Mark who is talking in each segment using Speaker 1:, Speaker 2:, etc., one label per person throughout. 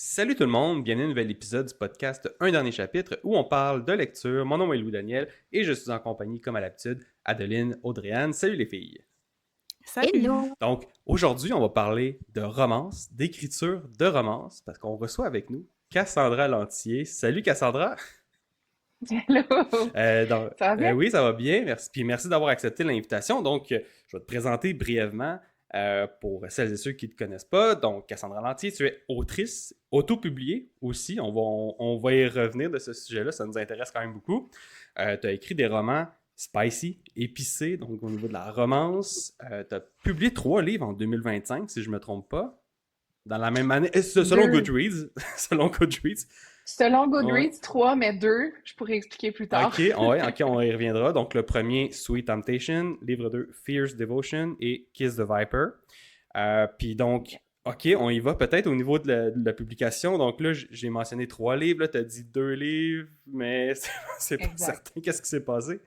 Speaker 1: Salut tout le monde, bienvenue à un nouvel épisode du podcast Un dernier chapitre où on parle de lecture. Mon nom est Louis Daniel et je suis en compagnie, comme à l'habitude, Adeline, Audrey-Anne. Salut les filles!
Speaker 2: Salut!
Speaker 3: Hello!
Speaker 1: Donc, aujourd'hui, on va parler de romance, d'écriture de romance, parce qu'on reçoit avec nous Cassandra Lantier. Salut Cassandra!
Speaker 2: Hello! Ça va bien?
Speaker 1: Oui, ça va bien, merci. Puis merci d'avoir accepté l'invitation. Donc, je vais te présenter brièvement pour celles et ceux qui ne te connaissent pas. Donc, Cassandra Lantier, tu es autrice, auto-publiée aussi. On va y revenir de ce sujet-là, ça nous intéresse quand même beaucoup. Tu as écrit des romans spicy, épicés, donc au niveau de la romance. Tu as publié 3 livres en 2025, si je ne me trompe pas, dans la même année. Selon
Speaker 2: Deux.
Speaker 1: Goodreads. Selon Goodreads.
Speaker 2: Selon
Speaker 1: Ouais.
Speaker 2: Goodreads, trois, mais deux, je pourrais expliquer plus tard.
Speaker 1: Ok, on y reviendra. Donc, le premier, Sweet Temptation. Livre 2, Fierce Devotion et Kiss the Viper. Puis donc, ok, on y va peut-être au niveau de la publication. Donc là, j'ai mentionné 3 livres. Là, tu as dit 2 livres, mais c'est pas
Speaker 2: Exact.
Speaker 1: certain. Qu'est-ce qui s'est passé?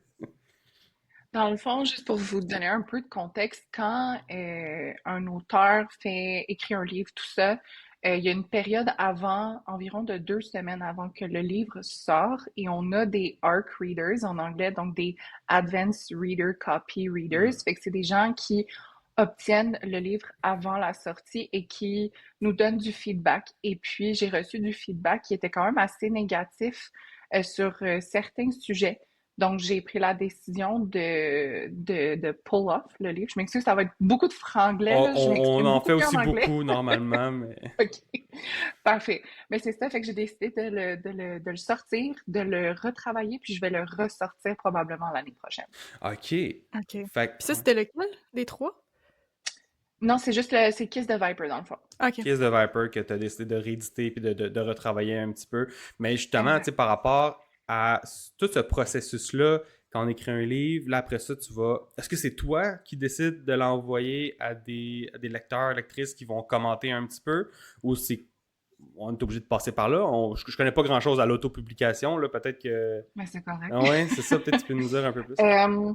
Speaker 2: Dans le fond, juste pour vous donner un peu de contexte, quand un auteur écrit un livre, tout ça, il y a une période avant, environ de 2 semaines avant que le livre sort, et on a des ARC readers en anglais, donc des Advanced Reader Copy Readers.
Speaker 1: Hmm.
Speaker 2: Fait que c'est des gens qui obtiennent le livre avant la sortie et qui nous donnent du feedback. Et puis, j'ai reçu du feedback qui était quand même assez négatif sur certains sujets. Donc, j'ai pris la décision de pull off le livre. Je m'excuse, ça va être beaucoup de franglais,
Speaker 1: On,
Speaker 2: là. Je
Speaker 1: on
Speaker 2: m'exprime
Speaker 1: en
Speaker 2: beaucoup
Speaker 1: fait
Speaker 2: mieux en
Speaker 1: aussi
Speaker 2: anglais.
Speaker 1: beaucoup normalement, mais.
Speaker 2: OK, parfait. Mais c'est ça, fait que j'ai décidé de le sortir, de le retravailler, puis je vais le ressortir probablement l'année prochaine.
Speaker 1: Ok.
Speaker 3: OK. Puis
Speaker 1: Fait
Speaker 3: ça,
Speaker 1: ouais.
Speaker 3: c'était lequel des trois?
Speaker 2: Non, c'est Kiss the Viper dans le fond.
Speaker 3: OK.
Speaker 1: Kiss the Viper que tu as décidé de rééditer puis de retravailler un petit peu. Mais justement, tu sais,
Speaker 2: Exact.
Speaker 1: par rapport à tout ce processus-là, quand on écrit un livre, là après ça, tu vas. Est-ce que c'est toi qui décides de l'envoyer à des lecteurs, lectrices qui vont commenter un petit peu ou c'est. On est obligé de passer par là. Je connais pas grand-chose à l'autopublication, là. Peut-être que.
Speaker 2: Mais c'est correct.
Speaker 1: Ah ouais, c'est ça, peut-être que tu peux nous dire un peu plus.
Speaker 2: Euh,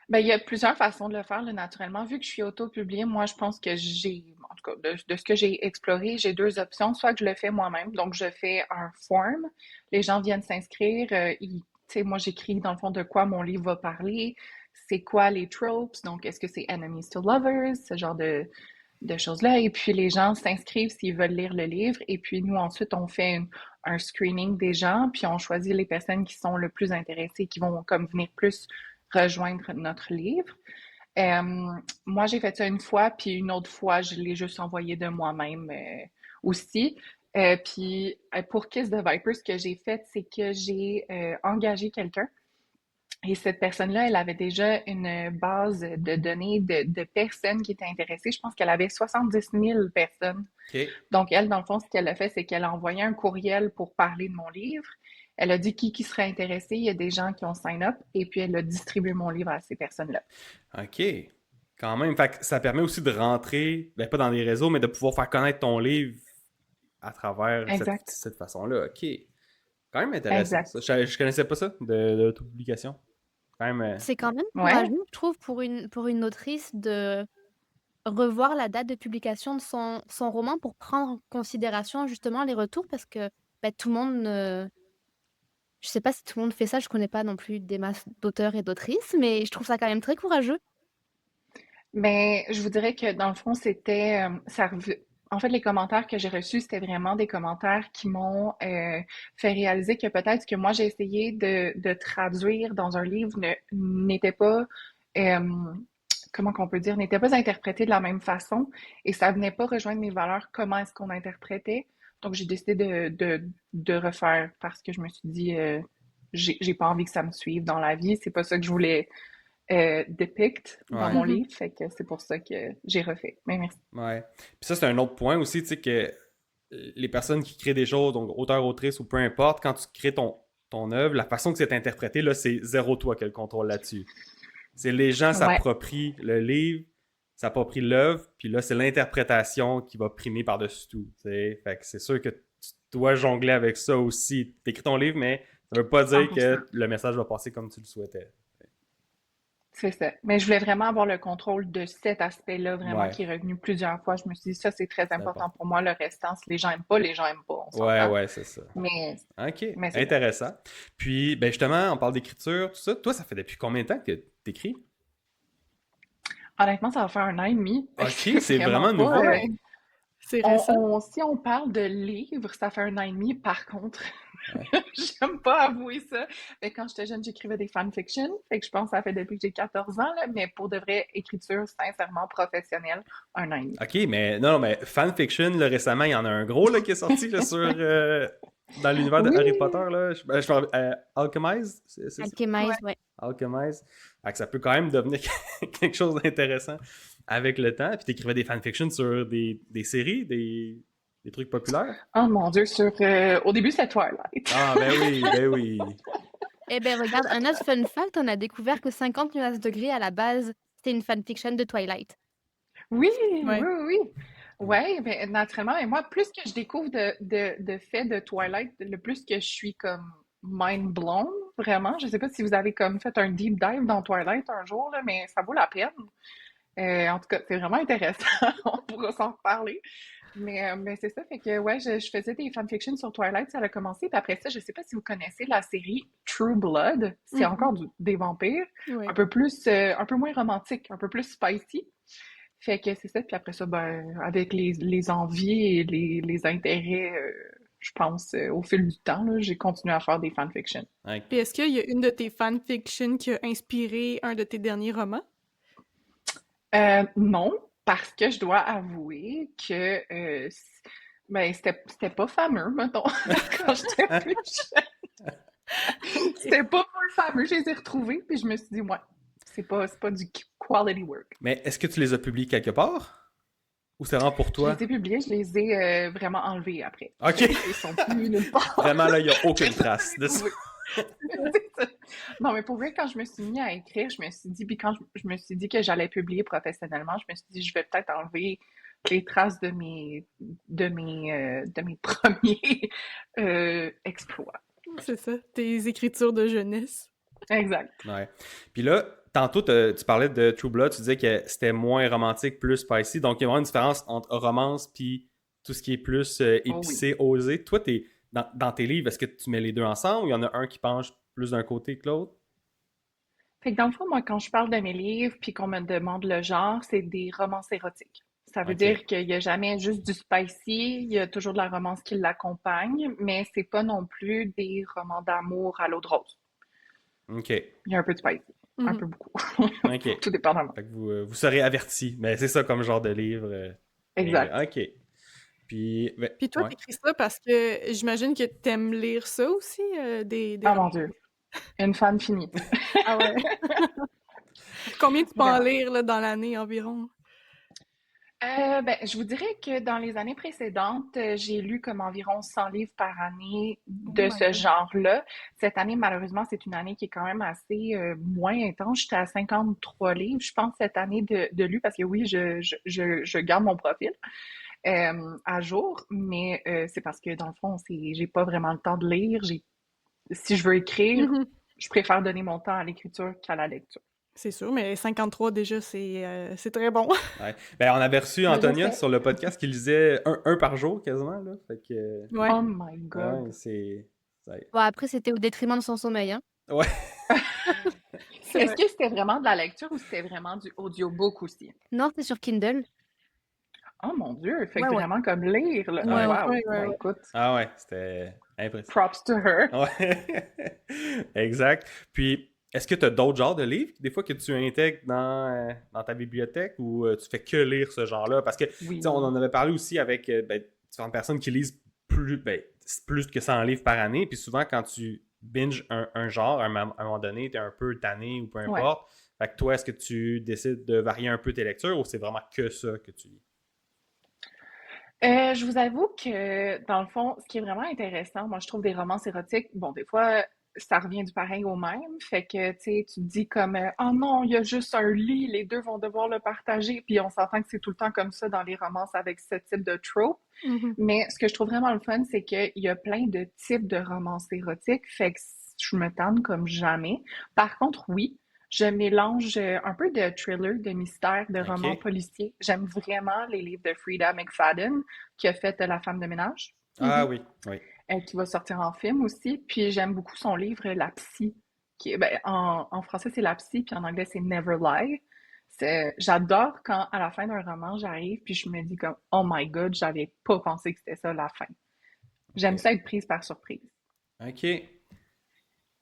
Speaker 2: Ben, il y a plusieurs façons de le faire, là, naturellement. Vu que je suis auto-publiée, moi, je pense que en tout cas, de ce que j'ai exploré, j'ai deux options. Soit que je le fais moi-même, donc je fais un form, les gens viennent s'inscrire, tu sais, moi, j'écris dans le fond de quoi mon livre va parler, c'est quoi les tropes, donc est-ce que c'est enemies to lovers, ce genre de choses-là. Et puis, les gens s'inscrivent s'ils veulent lire le livre. Et puis, nous, ensuite, on fait un screening des gens, puis on choisit les personnes qui sont le plus intéressées, qui vont comme venir plus rejoindre notre livre. Euh, Moi, j'ai fait ça une fois, puis une autre fois, je l'ai juste envoyé de moi-même aussi. Puis pour Kiss the Viper, ce que j'ai fait, c'est que j'ai engagé quelqu'un. Et cette personne-là, elle avait déjà une base de données de personnes qui étaient intéressées. Je pense qu'elle avait 70 000 personnes.
Speaker 1: OK.
Speaker 2: Donc, elle, dans le fond, ce qu'elle a fait, c'est qu'elle a envoyé un courriel pour parler de mon livre. Elle a dit qui serait intéressé. Il y a des gens qui ont sign up. Et puis, elle a distribué mon livre à ces personnes-là.
Speaker 1: OK. Quand même. Fait que ça permet aussi de rentrer, ben pas dans les réseaux, mais de pouvoir faire connaître ton livre à travers cette,
Speaker 2: Exact.
Speaker 1: cette façon-là. OK. Quand même intéressant,
Speaker 2: Exact.
Speaker 1: ça. Je connaissais pas ça de l'autopublication. Quand même.
Speaker 3: C'est quand même
Speaker 2: Ouais.
Speaker 3: courageux, je trouve, pour une autrice de revoir la date de publication de son roman pour prendre en considération justement les retours parce que tout le monde je sais pas si tout le monde fait ça, je connais pas non plus des masses d'auteurs et d'autrices, mais je trouve ça quand même très courageux.
Speaker 2: Mais je vous dirais que dans le fond, en fait, les commentaires que j'ai reçus, c'était vraiment des commentaires qui m'ont fait réaliser que peut-être ce que moi j'ai essayé de traduire dans un livre n'était pas, euh, comment qu'on peut dire, n'était pas interprété de la même façon et ça venait pas rejoindre mes valeurs, comment est-ce qu'on interprétait. Donc j'ai décidé de refaire parce que je me suis dit, j'ai pas envie que ça me suive dans la vie, c'est pas ça que je voulais depict dans
Speaker 1: Ouais.
Speaker 2: mon
Speaker 3: Mhm.
Speaker 2: livre, fait que c'est pour ça que j'ai refait. Mais merci.
Speaker 1: Ouais. Puis ça, c'est un autre point aussi, tu sais, que les personnes qui créent des choses, donc auteur, autrice ou peu importe, quand tu crées ton œuvre, la façon que c'est interprété, là, c'est zéro toi qui a le contrôle là-dessus. C'est les gens
Speaker 2: Ouais,
Speaker 1: s'approprient le livre, s'approprient l'œuvre, puis là, c'est l'interprétation qui va primer par-dessus tout. T'sais. Fait que c'est sûr que tu dois jongler avec ça aussi. T'écris ton livre, mais ça veut pas dire
Speaker 2: 100%.
Speaker 1: que le message va passer comme tu le souhaitais.
Speaker 2: C'est ça. Mais je voulais vraiment avoir le contrôle de cet aspect-là, vraiment,
Speaker 1: Ouais,
Speaker 2: qui est revenu plusieurs fois. Je me suis dit, ça, c'est très
Speaker 1: c'est
Speaker 2: important
Speaker 1: important.
Speaker 2: pour moi. Le restant, si les gens aiment pas, les gens aiment pas, on
Speaker 1: Ouais,
Speaker 2: s'entend.
Speaker 1: ouais, c'est ça.
Speaker 2: Mais,
Speaker 1: OK,
Speaker 2: mais c'est ça.
Speaker 1: intéressant. Puis, ben justement, on parle d'écriture, tout ça. Toi, ça fait depuis combien de temps que t'écris?
Speaker 2: Honnêtement, ça va faire un an et demi. Fait que
Speaker 1: OK,
Speaker 2: c'est
Speaker 1: c'est
Speaker 2: vraiment
Speaker 1: vraiment
Speaker 2: pas.
Speaker 3: Ah
Speaker 1: nouveau.
Speaker 3: ouais, c'est récent.
Speaker 2: Si on parle de livres, ça fait un an et demi. Par contre,
Speaker 1: Ouais.
Speaker 2: j'aime pas avouer ça. Mais quand j'étais jeune, j'écrivais des fanfictions. Fait que je pense que ça fait depuis que j'ai 14 ans, là. Mais pour de vrai, écriture sincèrement professionnelle, un an et demi.
Speaker 1: OK, mais non, mais fanfiction, là, récemment, il y en a un gros là, qui est sorti là, dans l'univers de
Speaker 2: Oui!
Speaker 1: Harry Potter. Là. Je parle, Alchemize, c'est ça?
Speaker 3: Alchemize,
Speaker 2: Ouais.
Speaker 3: ouais.
Speaker 1: Alchemize. Fait que ça peut quand même devenir quelque chose d'intéressant avec le temps. Puis t'écrivais des fanfictions sur des séries, des trucs populaires.
Speaker 2: Oh mon Dieu, au début, c'était Twilight.
Speaker 1: Ah, ben oui, ben oui.
Speaker 3: Eh ben regarde, un autre fun fact, on a découvert que 50 nuances degrés à la base, c'était une fanfiction de Twilight.
Speaker 2: Oui, oui,
Speaker 3: Ouais.
Speaker 2: oui, oui. Ouais, ben, naturellement. Et moi, plus que je découvre de faits de Twilight, le plus que je suis comme mind blown, vraiment. Je sais pas si vous avez comme fait un deep dive dans Twilight un jour, là, mais ça vaut la peine. En tout cas, c'est vraiment intéressant. On pourra s'en reparler. Mais c'est ça, fait que ouais, je faisais des fanfictions sur Twilight, ça a commencé. Puis après ça, je sais pas si vous connaissez la série True Blood. C'est
Speaker 3: Mhm.
Speaker 2: encore des vampires,
Speaker 3: Ouais.
Speaker 2: un peu moins romantique, un peu plus spicy. Fait que c'est ça. Puis après ça, ben, avec les envies et les intérêts, je pense, au fil du temps, là, j'ai continué à faire des fanfictions.
Speaker 1: OK.
Speaker 4: Puis est-ce qu'il y a une de tes fanfictions qui a inspiré un de tes derniers romans?
Speaker 2: Non, parce que je dois avouer que ben, c'était pas fameux, mettons, quand j'étais plus jeune. C'était pas fameux. Je les ai retrouvés, puis je me suis dit, ouais, c'est pas du quality work.
Speaker 1: Mais est-ce que tu les as publiés quelque part? Ou c'est vraiment pour
Speaker 2: Je
Speaker 1: toi?
Speaker 2: les ai publiés, je les ai vraiment enlevés après.
Speaker 1: OK.
Speaker 2: Ils sont plus nulle part.
Speaker 1: Vraiment, là, il n'y a
Speaker 2: Je
Speaker 1: aucune
Speaker 2: les ai
Speaker 1: trace de ça.
Speaker 2: retrouvés. C'est ça. Non, mais pour vrai, quand je me suis mis à écrire, je me suis dit, puis quand je me suis dit que j'allais publier professionnellement, je me suis dit, je vais peut-être enlever les traces de mes premiers exploits.
Speaker 4: C'est ça, tes écritures de jeunesse.
Speaker 2: Exact.
Speaker 1: Ouais. Puis là, tantôt, tu parlais de True Blood, tu disais que c'était moins romantique, plus spicy. Donc, il y a vraiment une différence entre romance puis tout ce qui est plus
Speaker 2: Oh oui.
Speaker 1: épicé, osé. Toi, dans tes livres, est-ce que tu mets les deux ensemble ou il y en a un qui penche plus d'un côté que l'autre?
Speaker 2: Fait que dans le fond, moi, quand je parle de mes livres puis qu'on me demande le genre, c'est des romances érotiques. Ça veut
Speaker 1: OK.
Speaker 2: dire qu'il n'y a jamais juste du spicy, il y a toujours de la romance qui l'accompagne, mais c'est pas non plus des romans d'amour à l'eau de rose.
Speaker 1: OK.
Speaker 2: Il y a un peu de spicy, un
Speaker 4: Mhm.
Speaker 2: peu beaucoup.
Speaker 1: OK.
Speaker 2: Tout dépendamment.
Speaker 1: Fait que vous serez avertis. Mais c'est ça comme genre de livre.
Speaker 2: Exact.
Speaker 1: OK. Puis, ben,
Speaker 4: Puis toi,
Speaker 1: ouais.
Speaker 4: t'écris ça parce que j'imagine que t'aimes lire ça aussi, des
Speaker 2: Ah mon
Speaker 4: romans.
Speaker 2: Dieu, une fan finie.
Speaker 4: Ah ouais. Combien tu peux en
Speaker 2: Vraiment.
Speaker 4: lire là, dans l'année environ?
Speaker 2: Ben, je vous dirais que dans les années précédentes, j'ai lu comme environ 100 livres par année
Speaker 4: Oh
Speaker 2: de
Speaker 4: my
Speaker 2: ce
Speaker 4: God.
Speaker 2: genre-là. Cette année, malheureusement, c'est une année qui est quand même assez moins intense. J'étais à 53 livres, je pense, cette année de lus, parce que oui, je garde mon profil à jour, mais c'est parce que dans le fond, j'ai pas vraiment le temps de lire. Si je veux écrire,
Speaker 4: Mhm.
Speaker 2: je préfère donner mon temps à l'écriture qu'à la lecture.
Speaker 4: C'est sûr, mais 53 déjà, c'est très bon.
Speaker 1: Ouais. Ben, on avait reçu
Speaker 2: Mais je
Speaker 1: Antonia
Speaker 2: sais.
Speaker 1: sur le podcast qui lisait un par jour quasiment. Là. Fait que,
Speaker 4: Ouais.
Speaker 2: Oh my God.
Speaker 1: ouais, c'est.
Speaker 3: Bon, après, c'était au détriment de son sommeil, hein.
Speaker 1: Ouais.
Speaker 4: C'est
Speaker 2: Est-ce
Speaker 4: vrai.
Speaker 2: que c'était vraiment de la lecture ou c'était vraiment du audiobook aussi?
Speaker 3: Non, c'est sur Kindle.
Speaker 2: Oh mon Dieu, fait que
Speaker 4: Ouais, ouais.
Speaker 2: vraiment comme lire, là.
Speaker 1: Ouais.
Speaker 2: Wow.
Speaker 4: Ouais,
Speaker 2: Ben,
Speaker 4: ouais.
Speaker 2: écoute,
Speaker 1: Ah ouais, c'était impressionnant.
Speaker 2: props to her.
Speaker 1: Ouais. Exact. Puis, est-ce que tu as d'autres genres de livres, des fois, que tu intègres dans ta bibliothèque ou tu fais que lire ce genre-là? Parce que, tu
Speaker 2: Oui.
Speaker 1: sais, on en avait parlé aussi avec différentes personnes qui lisent plus que 100 livres par année. Puis souvent, quand tu binges un genre, à un moment donné, tu es un peu tanné ou peu
Speaker 2: Ouais.
Speaker 1: importe. Fait que toi, est-ce que tu décides de varier un peu tes lectures ou c'est vraiment que ça que tu lis?
Speaker 2: Je vous avoue que, dans le fond, ce qui est vraiment intéressant, moi, je trouve des romances érotiques, bon, des fois, ça revient du pareil au même. Fait que, tu sais, tu te dis comme, oh non, il y a juste un lit, les deux vont devoir le partager. Puis on s'entend que c'est tout le temps comme ça dans les romances avec ce type de trope.
Speaker 4: Mhm.
Speaker 2: Mais ce que je trouve vraiment le fun, c'est qu'il y a plein de types de romances érotiques. Fait que je me tente comme jamais. Par contre, oui, Je mélange un peu de thriller, de mystère, de romans
Speaker 1: OK.
Speaker 2: policiers. J'aime vraiment les livres de Frida McFadden, qui a fait La femme de ménage,
Speaker 1: Ah
Speaker 4: Mhm.
Speaker 1: oui, oui.
Speaker 2: qui va sortir en film aussi. Puis j'aime beaucoup son livre La Psy, ben, en français c'est La Psy, puis en anglais c'est Never Lie. J'adore quand à la fin d'un roman j'arrive puis je me dis comme oh my god, j'avais pas pensé que c'était ça la fin. J'aime
Speaker 1: OK.
Speaker 2: ça être prise par surprise.
Speaker 1: OK.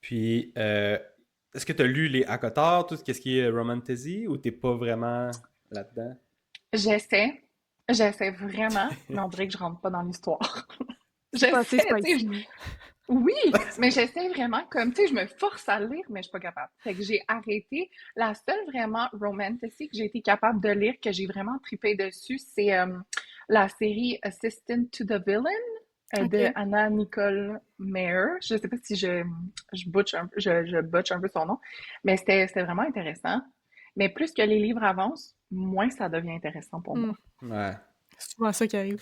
Speaker 1: Puis, est-ce que tu as lu les Akotar, tout ce qui est Romantasy, ou t'es pas vraiment là-dedans?
Speaker 2: J'essaie, j'essaie vraiment, mais on dirait que je rentre pas dans l'histoire.
Speaker 4: C'est pas assez
Speaker 2: J'essaie, tu sais,
Speaker 4: spicy.
Speaker 2: oui, mais j'essaie vraiment comme, tu sais, je me force à le lire, mais je suis pas capable. Fait que j'ai arrêté. La seule vraiment romantasy que j'ai été capable de lire, que j'ai vraiment trippé dessus, c'est la série Assistant to the Villain de
Speaker 4: OK.
Speaker 2: Anna Nicole Meyer. Je sais pas si je butch un peu son nom, mais c'était vraiment intéressant. Mais plus que les livres avancent, moins ça devient intéressant pour
Speaker 4: Hmm.
Speaker 2: moi.
Speaker 1: Ouais.
Speaker 4: C'est souvent ça qui arrive.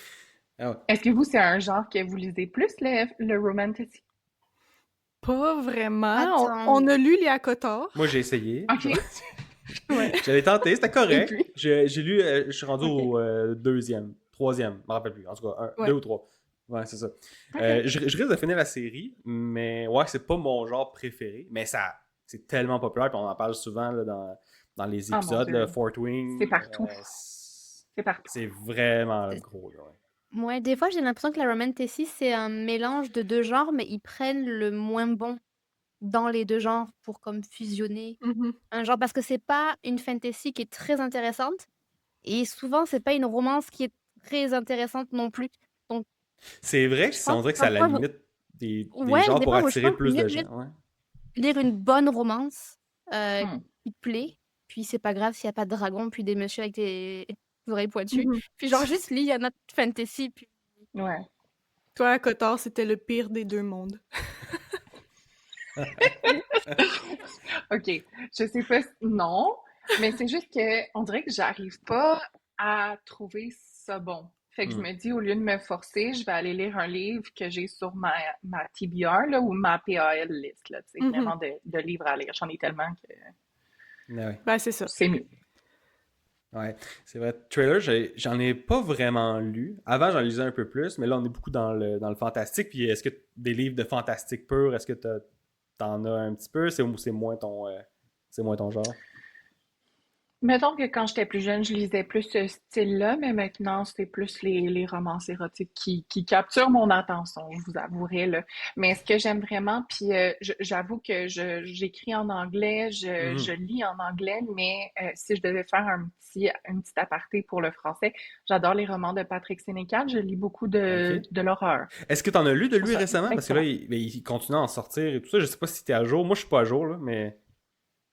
Speaker 1: Ah ouais.
Speaker 2: Est-ce que vous, c'est un genre que vous lisez plus, le romantasy?
Speaker 4: Pas vraiment. On
Speaker 3: Attends.
Speaker 4: a lu les Akotar.
Speaker 1: Moi, j'ai essayé.
Speaker 2: OK.
Speaker 4: Ouais.
Speaker 1: J'avais tenté, c'était
Speaker 2: Et
Speaker 1: correct.
Speaker 2: puis?
Speaker 1: J'ai lu, je suis rendu
Speaker 2: OK.
Speaker 1: au deuxième, troisième, je me rappelle plus. En tout cas, deux
Speaker 4: Ouais.
Speaker 1: ou trois. Ouais, c'est ça.
Speaker 2: OK.
Speaker 1: Je risque de finir la série, mais ouais, c'est pas mon genre préféré. Mais c'est tellement populaire, puis on en parle souvent là, dans les
Speaker 2: Oh mon
Speaker 1: épisodes. Là,
Speaker 2: Dieu.
Speaker 1: Fort
Speaker 2: C'est
Speaker 1: Wing,
Speaker 2: partout. C'est partout.
Speaker 1: c'est vraiment gros. Là, ouais.
Speaker 3: Ouais, des fois, j'ai l'impression que la romantasy, c'est un mélange de deux genres, mais ils prennent le moins bon dans les deux genres pour comme fusionner
Speaker 4: Mhm.
Speaker 3: un genre parce que c'est pas une fantasy qui est très intéressante et souvent c'est pas une romance qui est très intéressante non plus. Donc
Speaker 1: C'est vrai que
Speaker 3: je
Speaker 1: on
Speaker 3: pense
Speaker 1: dirait
Speaker 3: que
Speaker 1: que c'est à la
Speaker 3: parfois
Speaker 1: limite des
Speaker 3: ouais,
Speaker 1: genres
Speaker 3: des
Speaker 1: pour
Speaker 3: fois moi je
Speaker 1: attirer
Speaker 3: pense
Speaker 1: plus
Speaker 3: mieux
Speaker 1: de
Speaker 3: lire,
Speaker 1: gens. Ouais.
Speaker 3: lire une bonne romance
Speaker 2: Hmm.
Speaker 3: qui te plaît, puis c'est pas grave s'il y a pas de dragon puis des messieurs avec des oreilles pointues,
Speaker 4: Mhm.
Speaker 3: puis genre juste lis un autre fantasy puis
Speaker 2: Ouais.
Speaker 4: Toi, Akotar, c'était le pire des deux mondes.
Speaker 2: OK. Je sais pas non, mais c'est juste que on dirait que j'arrive pas à trouver ça bon. Fait que je
Speaker 1: Hmm.
Speaker 2: me dis, au lieu de me forcer, je vais aller lire un livre que j'ai sur ma TBR, là, ou ma PAL list, là, tu sais,
Speaker 4: Mhm.
Speaker 2: vraiment de livres à lire. J'en ai tellement que
Speaker 1: Ouais.
Speaker 4: Ben, c'est ça.
Speaker 2: c'est mieux.
Speaker 1: Ouais, c'est vrai. Trailer, j'en ai pas vraiment lu. Avant, j'en lisais un peu plus, mais là, on est beaucoup dans le fantastique. Puis, est-ce que des livres de fantastique pur, est-ce que t'en as un petit peu? C'est c'est moins ton genre?
Speaker 2: Mettons que quand j'étais plus jeune, je lisais plus ce style-là, mais maintenant, c'est plus les romances érotiques qui capturent mon attention, je vous avouerai, là. Mais ce que j'aime vraiment, puis j'avoue que j'écris en anglais, je
Speaker 1: Mhm.
Speaker 2: lis en anglais, mais si je devais faire une petite aparté pour le français, j'adore les romans de Patrick Sénécal, je lis beaucoup
Speaker 1: OK.
Speaker 2: de l'horreur.
Speaker 1: Est-ce que t'en as lu de
Speaker 2: Je trouve
Speaker 1: lui
Speaker 2: ça
Speaker 1: récemment? Parce que là,
Speaker 2: excellent.
Speaker 1: il continue à en sortir et tout ça. Je sais pas si t'es à jour. Moi, je suis pas à jour, là, mais...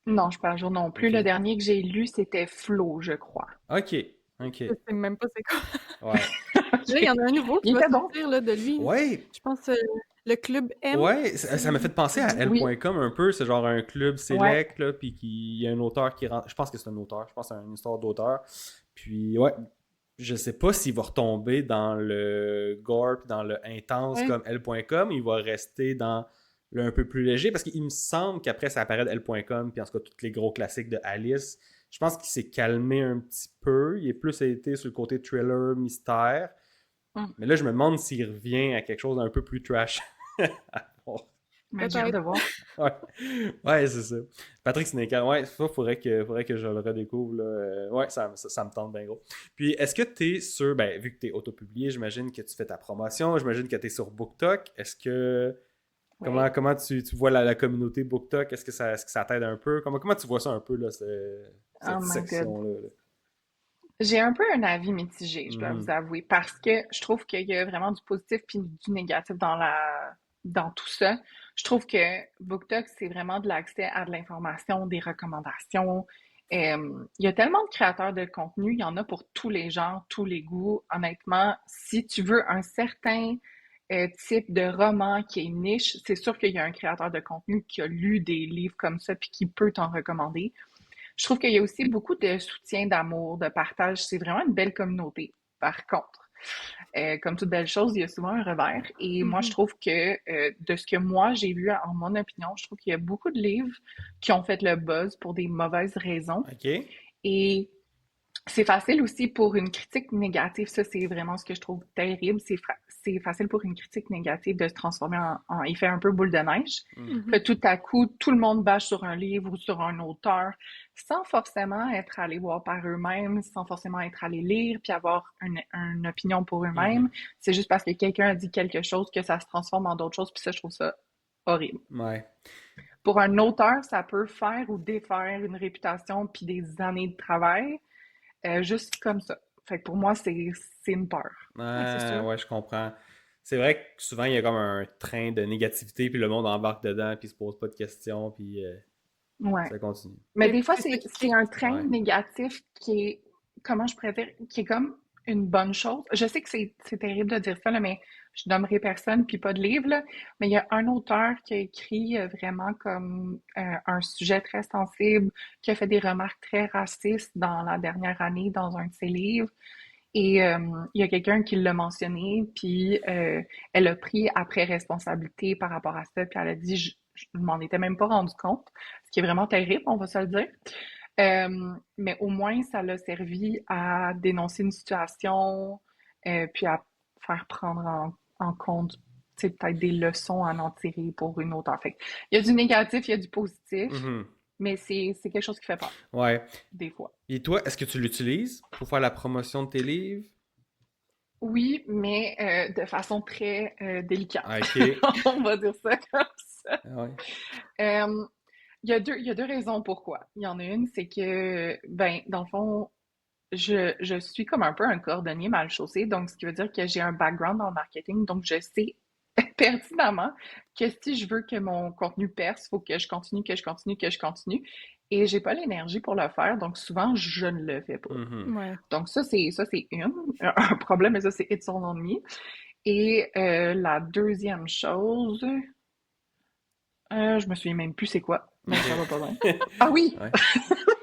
Speaker 2: Non, je suis pas à jour non plus. Le
Speaker 1: OK.
Speaker 2: dernier que j'ai lu, c'était Flo, je crois.
Speaker 1: OK. OK.
Speaker 4: Je sais même pas c'est quoi.
Speaker 1: Ouais.
Speaker 4: Là, il y en a un nouveau qui
Speaker 2: Il
Speaker 4: va
Speaker 2: était bon.
Speaker 4: sortir là, de lui.
Speaker 1: Ouais.
Speaker 4: Je pense le Club M.
Speaker 1: Ouais, ça m'a fait penser à
Speaker 2: Oui,
Speaker 1: L.com un peu. C'est genre un club
Speaker 2: ouais.
Speaker 1: select, là, puis il y a un auteur qui rentre. Je pense que c'est un auteur. Je pense que c'est une histoire d'auteur. Puis, ouais, je sais pas s'il va retomber dans le gore puis dans le intense
Speaker 2: Ouais.
Speaker 1: comme L.com. Il va rester dans le un peu plus léger parce qu'il me semble qu'après ça apparaît de L.com puis en tout cas tous les gros classiques de Alice. Je pense qu'il s'est calmé un petit peu. Il est plus été sur le côté thriller, mystère.
Speaker 2: Hum.
Speaker 1: Mais là, je me demande s'il revient à quelque chose d'un peu plus trash.
Speaker 2: Mais j'ai hâte de
Speaker 4: Peut-être.
Speaker 2: voir.
Speaker 1: Ouais, ouais c'est ça. Patrick Sénécal, ouais, ça, faudrait que je le redécouvre. Là. Ouais, ça me tente bien gros. Puis, est-ce que tu es sur, ben, vu que tu es autopublié, j'imagine que tu fais ta promotion, j'imagine que tu es sur BookTok. Est-ce que,
Speaker 2: Oui.
Speaker 1: comment tu vois la communauté BookTok? Est-ce que ça t'aide un peu? Comment tu vois ça un peu, là,
Speaker 2: Oh
Speaker 1: cette
Speaker 2: my God.
Speaker 1: section-là? Là?
Speaker 2: J'ai un peu un avis mitigé, je dois vous
Speaker 1: Mhm.
Speaker 2: avouer, parce que je trouve qu'il y a vraiment du positif puis du négatif dans tout ça. Je trouve que BookTok, c'est vraiment de l'accès à de l'information, des recommandations. Il y a tellement de créateurs de contenu, il y en a pour tous les genres, tous les goûts. Honnêtement, si tu veux un certain type de roman qui est niche, c'est sûr qu'il y a un créateur de contenu qui a lu des livres comme ça puis qui peut t'en recommander. Je trouve qu'il y a aussi beaucoup de soutien, d'amour, de partage. C'est vraiment une belle communauté, par contre. Comme toute belle chose, il y a souvent un revers. Et moi, je
Speaker 4: Mhm.
Speaker 2: trouve que de ce que moi j'ai vu, en mon opinion, je trouve qu'il y a beaucoup de livres qui ont fait le buzz pour des mauvaises raisons.
Speaker 1: OK.
Speaker 2: Et c'est facile aussi pour une critique négative. Ça, c'est vraiment ce que je trouve terrible. C'est facile pour une critique négative de se transformer en effet un peu boule de neige. Que
Speaker 4: Mhm.
Speaker 2: tout à coup, tout le monde bâche sur un livre ou sur un auteur sans forcément être allé voir par eux-mêmes, sans forcément être allé lire puis avoir une opinion pour eux-mêmes.
Speaker 1: Mhm.
Speaker 2: C'est juste parce que quelqu'un a dit quelque chose que ça se transforme en d'autres choses. Puis ça, je trouve ça horrible.
Speaker 1: Ouais.
Speaker 2: Pour un auteur, ça peut faire ou défaire une réputation puis des années de travail. Juste comme ça. Fait que pour moi, c'est une peur.
Speaker 4: Ouais, c'est sûr.
Speaker 1: Ouais, je comprends. C'est vrai que souvent, il y a comme un train de négativité, puis le monde embarque dedans, puis il se pose pas de questions, puis
Speaker 2: Ouais.
Speaker 1: ça continue.
Speaker 2: Mais
Speaker 4: Et
Speaker 2: des fois,
Speaker 4: c'est ça qui
Speaker 2: c'est un train
Speaker 1: Ouais.
Speaker 2: négatif qui est, comment je préfère, qui est comme une bonne chose. Je sais que c'est terrible de dire ça, là, mais je nommerai personne puis pas de livre, là. Mais il y a un auteur qui a écrit vraiment comme un sujet très sensible, qui a fait des remarques très racistes dans la dernière année dans un de ses livres. Et il y a quelqu'un qui l'a mentionné, puis elle a pris après responsabilité par rapport à ça, puis elle a dit, je m'en étais même pas rendu compte, ce qui est vraiment terrible, on va se le dire. Mais au moins, ça l'a servi à dénoncer une situation, puis à faire prendre en compte, tu sais, peut-être des leçons à en tirer pour une autre. Fait que il y a du négatif, il y a du positif,
Speaker 1: Mhm.
Speaker 2: mais c'est quelque chose qui fait peur,
Speaker 1: Ouais.
Speaker 2: des fois.
Speaker 1: Et toi, est-ce que tu l'utilises pour faire la promotion de tes livres?
Speaker 2: Oui, mais de façon très délicate.
Speaker 1: Ah, OK.
Speaker 2: On va dire ça comme ça.
Speaker 1: Ah ouais.
Speaker 2: Euh, il y a deux raisons pourquoi. Il y en a une, c'est que, ben, dans le fond, je suis comme un peu un cordonnier mal chaussé, donc ce qui veut dire que j'ai un background en marketing, donc je sais pertinemment que si je veux que mon contenu perce, il faut que je continue, que je continue, que je continue. Et j'ai pas l'énergie pour le faire, donc souvent je ne le fais pas.
Speaker 1: Mhm.
Speaker 4: Ouais.
Speaker 2: Donc ça c'est un problème, mais ça c'est it's all on me. Et la deuxième chose, je me souviens même plus c'est quoi, mais ça va pas bien.
Speaker 1: OK.
Speaker 2: Ah oui,
Speaker 1: Ouais.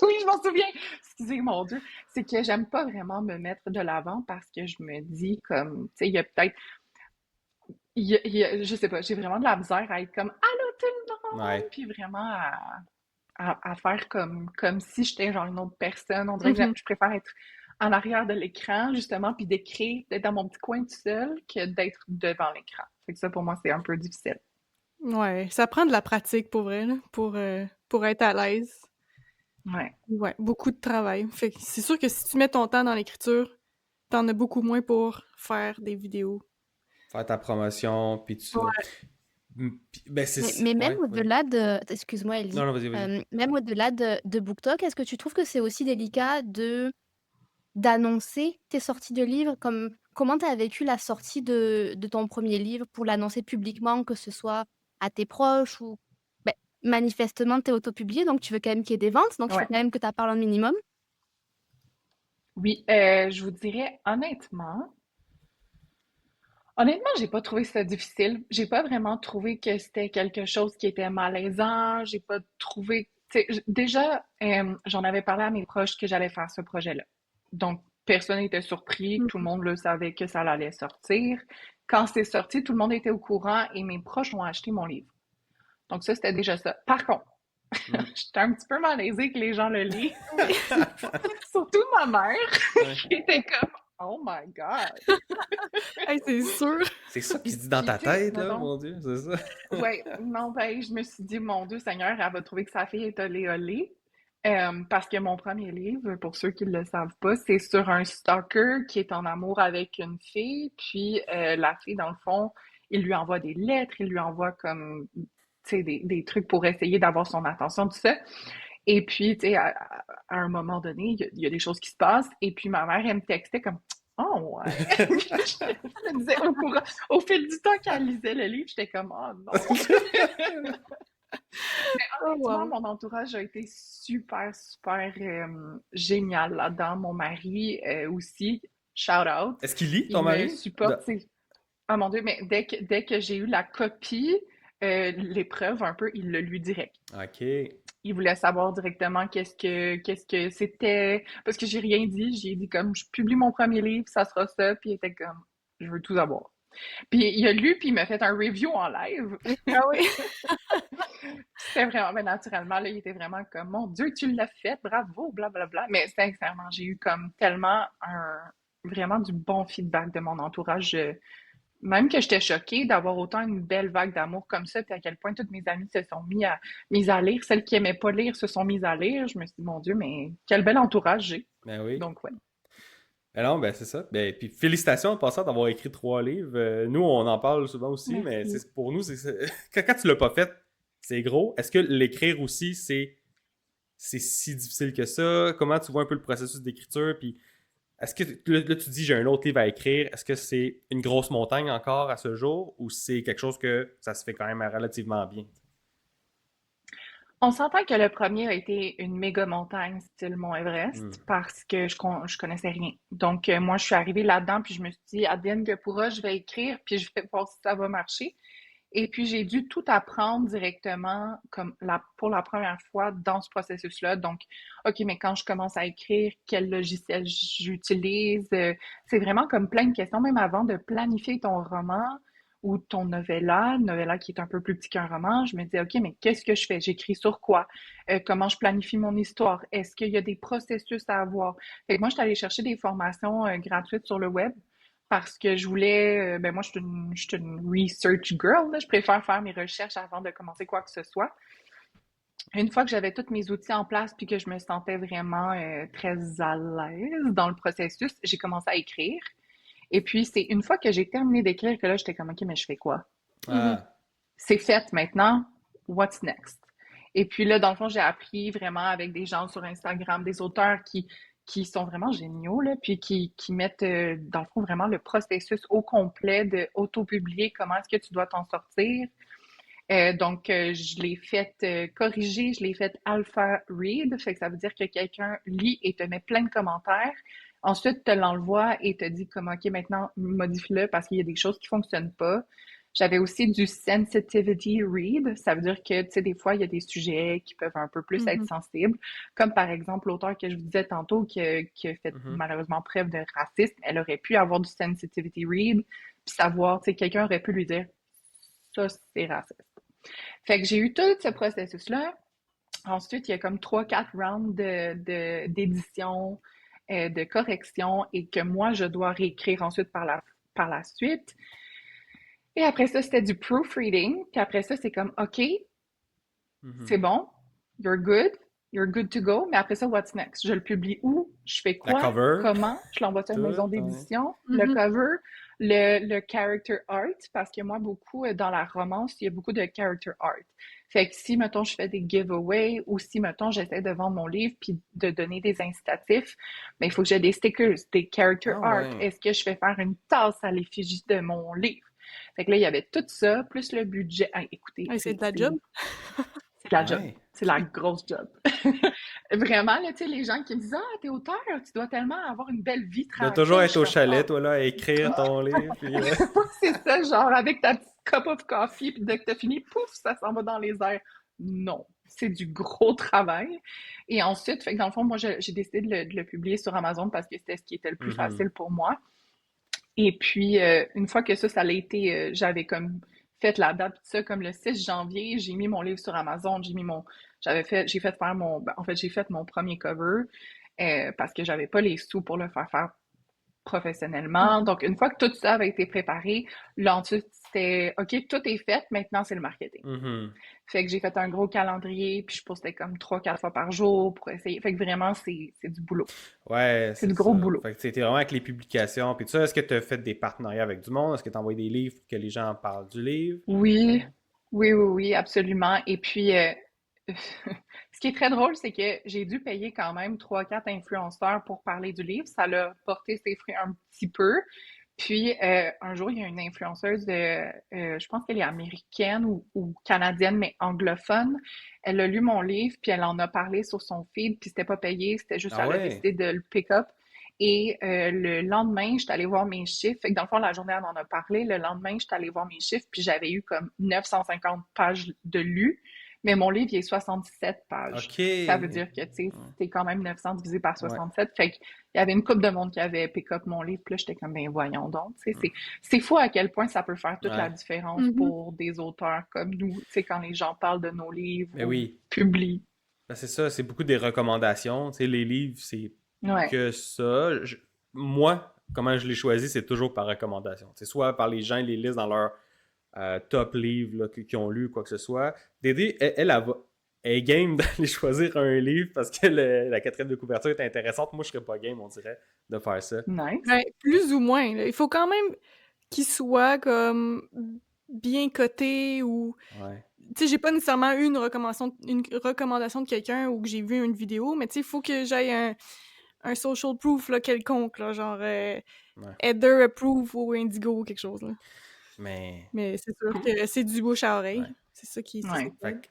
Speaker 2: oui, je m'en souviens. Excusez mon Dieu, c'est que j'aime pas vraiment me mettre de l'avant parce que je me dis comme, tu sais, il y a peut-être, je sais pas, j'ai vraiment de la misère à être comme allô tout le monde,
Speaker 1: Ouais.
Speaker 2: puis vraiment à faire comme si j'étais genre une autre personne. On dirait que
Speaker 4: Mhm.
Speaker 2: je préfère être en arrière de l'écran, justement, puis d'écrire, d'être dans mon petit coin tout seul, que d'être devant l'écran. Fait que ça, pour moi, c'est un peu difficile.
Speaker 4: Ouais, ça prend de la pratique pour vrai, là, pour être à l'aise.
Speaker 2: Ouais.
Speaker 4: Ouais, beaucoup de travail. Fait que c'est sûr que si tu mets ton temps dans l'écriture, t'en as beaucoup moins pour faire des vidéos.
Speaker 1: Faire ta promotion, puis tout ça.
Speaker 4: Ouais.
Speaker 1: Ben, c'est...
Speaker 3: Mais même
Speaker 1: Ouais, vas-y.
Speaker 3: au-delà de... Excuse-moi,
Speaker 1: Non,
Speaker 3: Ellie.
Speaker 1: non, vas-y, vas-y.
Speaker 3: Même au-delà de BookTok, est-ce que tu trouves que c'est aussi délicat d'annoncer tes sorties de livres comment tu as vécu la sortie de ton premier livre pour l'annoncer publiquement, que ce soit à tes proches ou... Ben, manifestement, tu es autopublié, donc tu veux quand même qu'il y ait des ventes, donc il faut
Speaker 2: Ouais.
Speaker 3: quand même que tu parles un minimum.
Speaker 2: Oui, je vous dirais honnêtement, j'ai pas trouvé ça difficile. J'ai pas vraiment trouvé que c'était quelque chose qui était malaisant. J'ai pas trouvé, tu sais, déjà, j'en avais parlé à mes proches que j'allais faire ce projet-là. Donc, personne n'était surpris. Tout le
Speaker 4: Mhm.
Speaker 2: monde le savait que ça allait sortir. Quand c'est sorti, tout le monde était au courant et mes proches ont acheté mon livre. Donc, ça, c'était déjà ça. Par contre,
Speaker 1: Mm.
Speaker 2: j'étais un petit peu malaisée que les gens le lisent. Surtout ma mère,
Speaker 1: Ouais.
Speaker 2: qui était comme, oh my God.
Speaker 4: Hey, c'est sûr.
Speaker 1: C'est ça qui se dit dans
Speaker 2: Puis,
Speaker 1: ta
Speaker 2: tu sais,
Speaker 1: tête, là,
Speaker 2: mettons,
Speaker 1: mon Dieu, c'est ça?
Speaker 2: ouais, non, ben, je me suis dit, mon Dieu Seigneur, elle va trouver que sa fille est olé olé. Parce que mon premier livre, pour ceux qui ne le savent pas, c'est sur un stalker qui est en amour avec une fille, puis la fille, dans le fond, il lui envoie des lettres, il lui envoie comme, tu sais, des trucs pour essayer d'avoir son attention, tout ça. Et puis, tu sais, à un moment donné, il y a des choses qui se passent, et puis ma mère, elle me textait comme, oh ouais. Je me disais, au fil du temps qu'elle lisait le livre, j'étais comme, oh non. Mais
Speaker 4: Oh,
Speaker 2: honnêtement,
Speaker 4: wow.
Speaker 2: mon entourage a été super, super génial là-dedans. Mon mari aussi, shout out,
Speaker 1: Est-ce qu'il lit, ton
Speaker 2: il me
Speaker 1: mari?
Speaker 2: supporte. Ah mon Dieu, mais dès que j'ai eu la copie, l'épreuve un peu, il le lu direct.
Speaker 1: OK.
Speaker 2: il voulait savoir directement qu'est-ce que c'était. Parce que j'ai rien dit. J'ai dit comme, je publie mon premier livre, ça sera ça. Puis il était comme, je veux tout savoir. Puis il a lu, puis il m'a fait un review en live.
Speaker 4: Ah oui.
Speaker 2: C'était vraiment, mais naturellement, là, il était vraiment comme, mon Dieu, tu l'as fait, bravo, blablabla. Mais sincèrement, j'ai eu comme tellement vraiment du bon feedback de mon entourage. Même que j'étais choquée d'avoir autant une belle vague d'amour comme ça, puis à quel point toutes mes amies se sont mis à lire. Celles qui aimaient pas lire se sont mises à lire. Je me suis dit, mon Dieu, mais quel bel entourage j'ai.
Speaker 1: Ben oui.
Speaker 2: Donc, ouais.
Speaker 1: Alors, ben c'est ça. Ben, puis félicitations en passant d'avoir écrit 3 livres. Nous, on en parle souvent aussi, mais
Speaker 2: Merci.
Speaker 1: pour nous, quand tu l'as pas fait, c'est gros. Est-ce que l'écrire aussi, c'est si difficile que ça? Comment tu vois un peu le processus d'écriture? Puis est-ce que là, tu dis j'ai un autre livre à écrire? Est-ce que c'est une grosse montagne encore à ce jour ou c'est quelque chose que ça se fait quand même relativement bien?
Speaker 2: On s'entend que le premier a été une méga montagne, style Mont
Speaker 1: Hmm.
Speaker 2: Everest, parce que je connaissais rien. Donc, moi, je suis arrivée là-dedans, puis je me suis dit, advienne que pourra, je vais écrire, puis je vais voir si ça va marcher. Et puis, j'ai dû tout apprendre directement, pour la première fois dans ce processus-là. Donc, OK, mais quand je commence à écrire, quel logiciel j'utilise? C'est vraiment comme plein de questions, même avant de planifier ton roman ou ton novella qui est un peu plus petit qu'un roman. Je me dis, OK, mais qu'est-ce que je fais? J'écris sur quoi? Comment je planifie mon histoire? Est-ce qu'il y a des processus à avoir? Fait que moi, je suis allée chercher des formations gratuites sur le web parce que je voulais, ben moi, je suis une research girl, là. Je préfère faire mes recherches avant de commencer quoi que ce soit. Une fois que j'avais tous mes outils en place puis que je me sentais vraiment très à l'aise dans le processus, j'ai commencé à écrire. Et puis, c'est une fois que j'ai terminé d'écrire que là, j'étais comme, OK, mais je fais quoi?
Speaker 4: Mhm.
Speaker 1: Ah.
Speaker 2: C'est fait maintenant. What's next? Et puis là, dans le fond, j'ai appris vraiment avec des gens sur Instagram, des auteurs qui sont vraiment géniaux, là, puis qui mettent, dans le fond, vraiment le processus au complet de auto-publier, comment est-ce que tu dois t'en sortir. Je l'ai fait corriger, je l'ai fait alpha read, fait que ça veut dire que quelqu'un lit et te met plein de commentaires. Ensuite, te l'envoie et te dit comme, OK, maintenant, modifie-le parce qu'il y a des choses qui fonctionnent pas. J'avais aussi du sensitivity read. Ça veut dire que, tu sais, des fois, il y a des sujets qui peuvent un peu plus être
Speaker 4: Mhm.
Speaker 2: sensibles. Comme par exemple, l'auteur que je vous disais tantôt qui a fait
Speaker 1: Mhm.
Speaker 2: malheureusement preuve de racisme, elle aurait pu avoir du sensitivity read, puis savoir, tu sais, quelqu'un aurait pu lui dire, ça, c'est raciste. Fait que j'ai eu tout ce processus-là. Ensuite, il y a comme 3, 4 rounds d'édition, de correction et que moi, je dois réécrire ensuite par la suite. Et après ça, c'était du proofreading. Puis après ça, c'est comme, OK,
Speaker 1: Mhm.
Speaker 2: c'est bon, you're good to go. Mais après ça, what's next? Je le publie où? Je fais
Speaker 1: La
Speaker 2: quoi?
Speaker 1: cover,
Speaker 2: Comment? Je l'envoie à une
Speaker 1: tout.
Speaker 2: maison
Speaker 1: Ouais.
Speaker 2: d'édition, le
Speaker 4: Mhm.
Speaker 2: cover, le character art, parce que moi, beaucoup dans la romance, il y a beaucoup de character art. Fait que si, mettons, je fais des giveaways ou si, mettons, j'essaie de vendre mon livre puis de donner des incitatifs, mais il faut que j'ai des stickers, des character
Speaker 1: Ah
Speaker 2: art.
Speaker 1: ouais.
Speaker 2: Est-ce que je vais faire une tasse à l'effigie de mon livre? Fait que là, il y avait tout ça, plus le budget. Ah, écoutez,
Speaker 4: Ouais, c'est de la job.
Speaker 2: c'est la job.
Speaker 1: Ouais.
Speaker 2: C'est la grosse job. Vraiment, là, tu sais, les gens qui me disent, ah, t'es auteur, tu dois tellement avoir une belle vie
Speaker 1: Tu dois toujours
Speaker 2: tranquille. Je
Speaker 1: être
Speaker 2: suis
Speaker 1: au
Speaker 2: comme,
Speaker 1: chalet,
Speaker 2: oh,
Speaker 1: toi, là, à écrire ton livre. Puis,
Speaker 2: c'est ça, genre, avec ta petite cup of coffee, puis dès que t'as fini, pouf, ça s'en va dans les airs. Non, c'est du gros travail. Et ensuite, fait que dans le fond, moi, j'ai décidé de le publier sur Amazon parce que c'était ce qui était le plus
Speaker 1: Mhm.
Speaker 2: facile pour moi. Et puis, une fois que ça l'a été, j'avais comme fait la date, tout ça, comme le 6 janvier, j'ai mis mon livre sur Amazon, j'ai fait faire en fait, j'ai fait mon premier cover, parce que j'avais pas les sous pour le faire professionnellement.
Speaker 4: Mhm.
Speaker 2: Donc, une fois que tout ça avait été préparé, là, ensuite, c'était, OK, tout est fait, maintenant, c'est le marketing.
Speaker 1: Mhm.
Speaker 2: Fait que j'ai fait un gros calendrier, puis je postais comme 3, 4 fois par jour pour essayer. Fait que vraiment, c'est du boulot.
Speaker 1: Ouais,
Speaker 2: C'est
Speaker 1: c'est
Speaker 2: du gros
Speaker 1: ça.
Speaker 2: boulot.
Speaker 1: Fait que c'était vraiment avec les publications. Puis tout ça, est-ce que tu as fait des partenariats avec du monde? Est-ce que tu as envoyé des livres pour que les gens parlent du livre?
Speaker 2: Oui, oui, absolument. Et puis, ce qui est très drôle, c'est que j'ai dû payer quand même 3, 4 influenceurs pour parler du livre. Ça l'a porté ses fruits un petit peu. Puis, un jour, il y a une influenceuse je pense qu'elle est américaine ou canadienne, mais anglophone. Elle a lu mon livre, puis elle en a parlé sur son feed, puis c'était pas payé, c'était juste,
Speaker 1: Ah
Speaker 2: elle a
Speaker 1: ouais?
Speaker 2: décidé de le pick up. Et le lendemain, je suis allée voir mes chiffres. Fait que dans le fond, la journée, elle en a parlé. Le lendemain, je suis allée voir mes chiffres, puis j'avais eu comme 950 pages de lus. mais mon livre, il est 77 pages.
Speaker 1: OK.
Speaker 2: Ça veut dire que, tu sais,
Speaker 1: Ouais.
Speaker 2: c'est quand même 900 divisé par
Speaker 1: Ouais.
Speaker 2: 67. Fait qu'il y avait une couple de monde qui avait pick up mon livre, puis là, j'étais comme, ben voyons donc, tu sais, c'est fou à quel point ça peut faire toute la
Speaker 1: Ouais.
Speaker 2: différence pour des auteurs comme nous, tu sais, quand les gens parlent de nos livres
Speaker 1: Mais
Speaker 2: ou
Speaker 1: oui.
Speaker 2: publient.
Speaker 1: Ben, c'est ça, c'est beaucoup des recommandations. Tu sais, les livres, c'est
Speaker 2: Ouais.
Speaker 1: que ça. Moi, comment je les choisis, c'est toujours par recommandation. C'est soit par les gens, ils les lisent dans leur top livres là, qu'ils ont lu, quoi que ce soit. Dédé, elle est game d'aller choisir un livre parce que la quatrième de couverture est intéressante. Moi, je serais pas game, on dirait, de faire ça.
Speaker 2: Nice.
Speaker 4: Ben, plus ou moins, là. Il faut quand même qu'il soit comme bien coté ou...
Speaker 1: Ouais.
Speaker 4: Tu sais, j'ai pas nécessairement eu une recommandation de quelqu'un ou que j'ai vu une vidéo, mais tu sais, il faut que j'aille un social proof là, quelconque, là, genre Heather Approve ou Indigo ou quelque chose. Là.
Speaker 1: Mais
Speaker 4: Mais c'est sûr que c'est du bouche à oreille.
Speaker 1: Ouais.
Speaker 4: C'est ça qui est
Speaker 2: Ouais.
Speaker 1: fait que-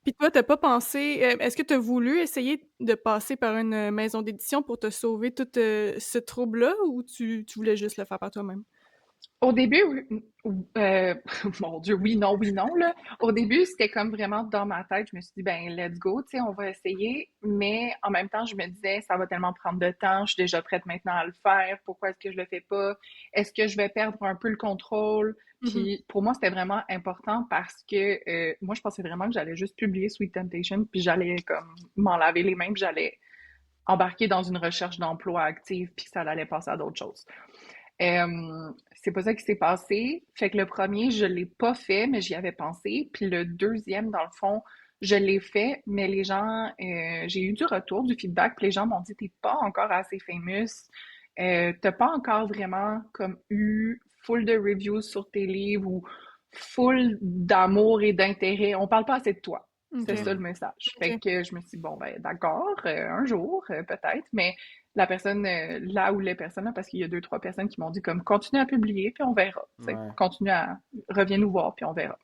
Speaker 4: Puis toi, t'as pas pensé... est-ce que t'as voulu essayer de passer par une maison d'édition pour te sauver tout ce trouble-là ou tu voulais juste le faire par toi-même?
Speaker 2: Au début, mon Dieu, oui, non, là. Au début, c'était comme vraiment dans ma tête. Je me suis dit, ben, let's go, tu sais, on va essayer. Mais en même temps, je me disais, ça va tellement prendre de temps. Je suis déjà prête maintenant à le faire. Pourquoi est-ce que je le fais pas? Est-ce que je vais perdre un peu le contrôle? Puis pour moi, c'était vraiment important parce que moi, je pensais vraiment que j'allais juste publier Sweet Temptation, puis j'allais comme m'en laver les mains, puis j'allais embarquer dans une recherche d'emploi active, puis que ça allait passer à d'autres choses. C'est pas ça qui s'est passé. Fait que le premier, je l'ai pas fait, mais j'y avais pensé. Puis le deuxième, dans le fond, je l'ai fait, mais les gens, j'ai eu du retour, du feedback, puis les gens m'ont dit, t'es pas encore assez famous, t'as pas encore vraiment comme eu full de reviews sur tes livres ou full d'amour et d'intérêt. On parle pas assez de toi. C'est ça le message. Fait que je me suis dit, bon, ben d'accord, un jour, peut-être, mais la personne, là où les personnes, là, parce qu'il y a 2, 3 personnes qui m'ont dit comme, continue à publier, puis on verra.
Speaker 1: Ouais.
Speaker 2: Continue reviens nous voir, puis on verra.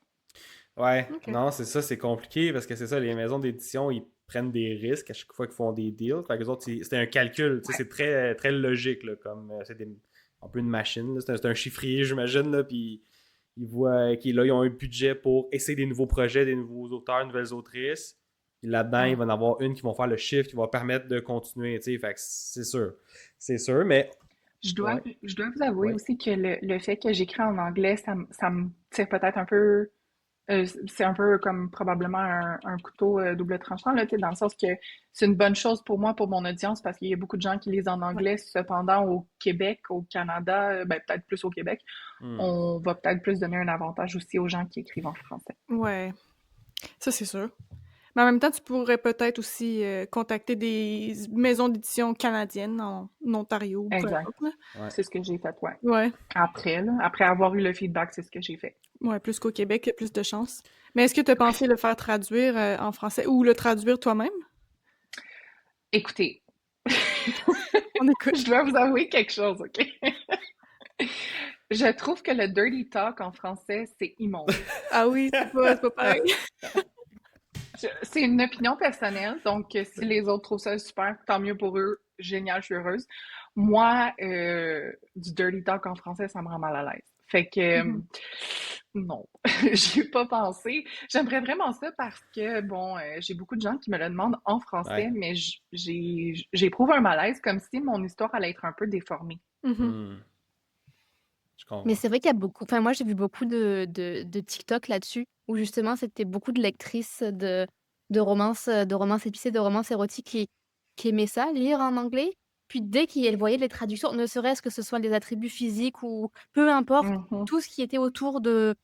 Speaker 1: Ouais,
Speaker 4: Ok.
Speaker 1: non, c'est ça, c'est compliqué parce que c'est ça, les maisons d'édition, ils prennent des risques à chaque fois qu'ils font des deals. Fait que les autres, c'est un calcul, tu sais, c'est très, très logique, là, comme c'est un peu une machine, là. C'est un chiffrier, j'imagine, là, puis ils voient qu'ils ils ont un budget pour essayer des nouveaux projets, des nouveaux auteurs, de nouvelles autrices. Puis là-dedans, il va en avoir une qui vont faire le chiffre, qui va permettre de continuer, tu sais, fait que c'est sûr. C'est sûr, mais
Speaker 2: Je dois vous avouer
Speaker 1: Ouais.
Speaker 2: aussi que le fait que j'écris en anglais, ça me tire peut-être un peu. C'est un peu comme probablement un couteau double tranchant, là, tu sais, dans le sens que c'est une bonne chose pour moi, pour mon audience, parce qu'il y a beaucoup de gens qui lisent en anglais. Cependant, au Québec, au Canada, ben, peut-être plus au Québec, on va peut-être plus donner un avantage aussi aux gens qui écrivent en français.
Speaker 4: Ouais, ça c'est sûr. Mais en même temps, tu pourrais peut-être aussi contacter des maisons d'édition canadiennes en Ontario, peu
Speaker 2: Exact.
Speaker 4: importe, là.
Speaker 1: Ouais.
Speaker 2: C'est ce que j'ai fait, ouais.
Speaker 4: Ouais.
Speaker 2: Après, là, après avoir eu le feedback, c'est ce que j'ai fait.
Speaker 4: Ouais, plus qu'au Québec, il y a plus de chances. Mais est-ce que tu as pensé le faire traduire en français ou le traduire toi-même?
Speaker 2: Écoutez,
Speaker 4: On écoute.
Speaker 2: je dois vous avouer quelque chose, OK? Je trouve que le dirty talk en français, c'est immonde.
Speaker 4: Ah oui, c'est pas pareil.
Speaker 2: C'est une opinion personnelle, donc si les autres trouvent ça super, tant mieux pour eux, génial, je suis heureuse. Moi, du dirty talk en français, ça me rend mal à l'aise. Fait que non, j'y ai pas pensé. J'aimerais vraiment ça parce que, bon, j'ai beaucoup de gens qui me le demandent en français,
Speaker 1: Ouais.
Speaker 2: mais j'éprouve un malaise comme si mon histoire allait être un peu déformée.
Speaker 1: Je comprends.
Speaker 3: Mais c'est vrai qu'il y a beaucoup. Enfin, moi, j'ai vu beaucoup de TikTok là-dessus, où justement, c'était beaucoup de lectrices de romances épicées, de romances érotiques qui aimaient ça, lire en anglais. Puis dès qu'elles voyaient les traductions, ne serait-ce que ce soit les attributs physiques ou peu importe, tout ce qui était autour de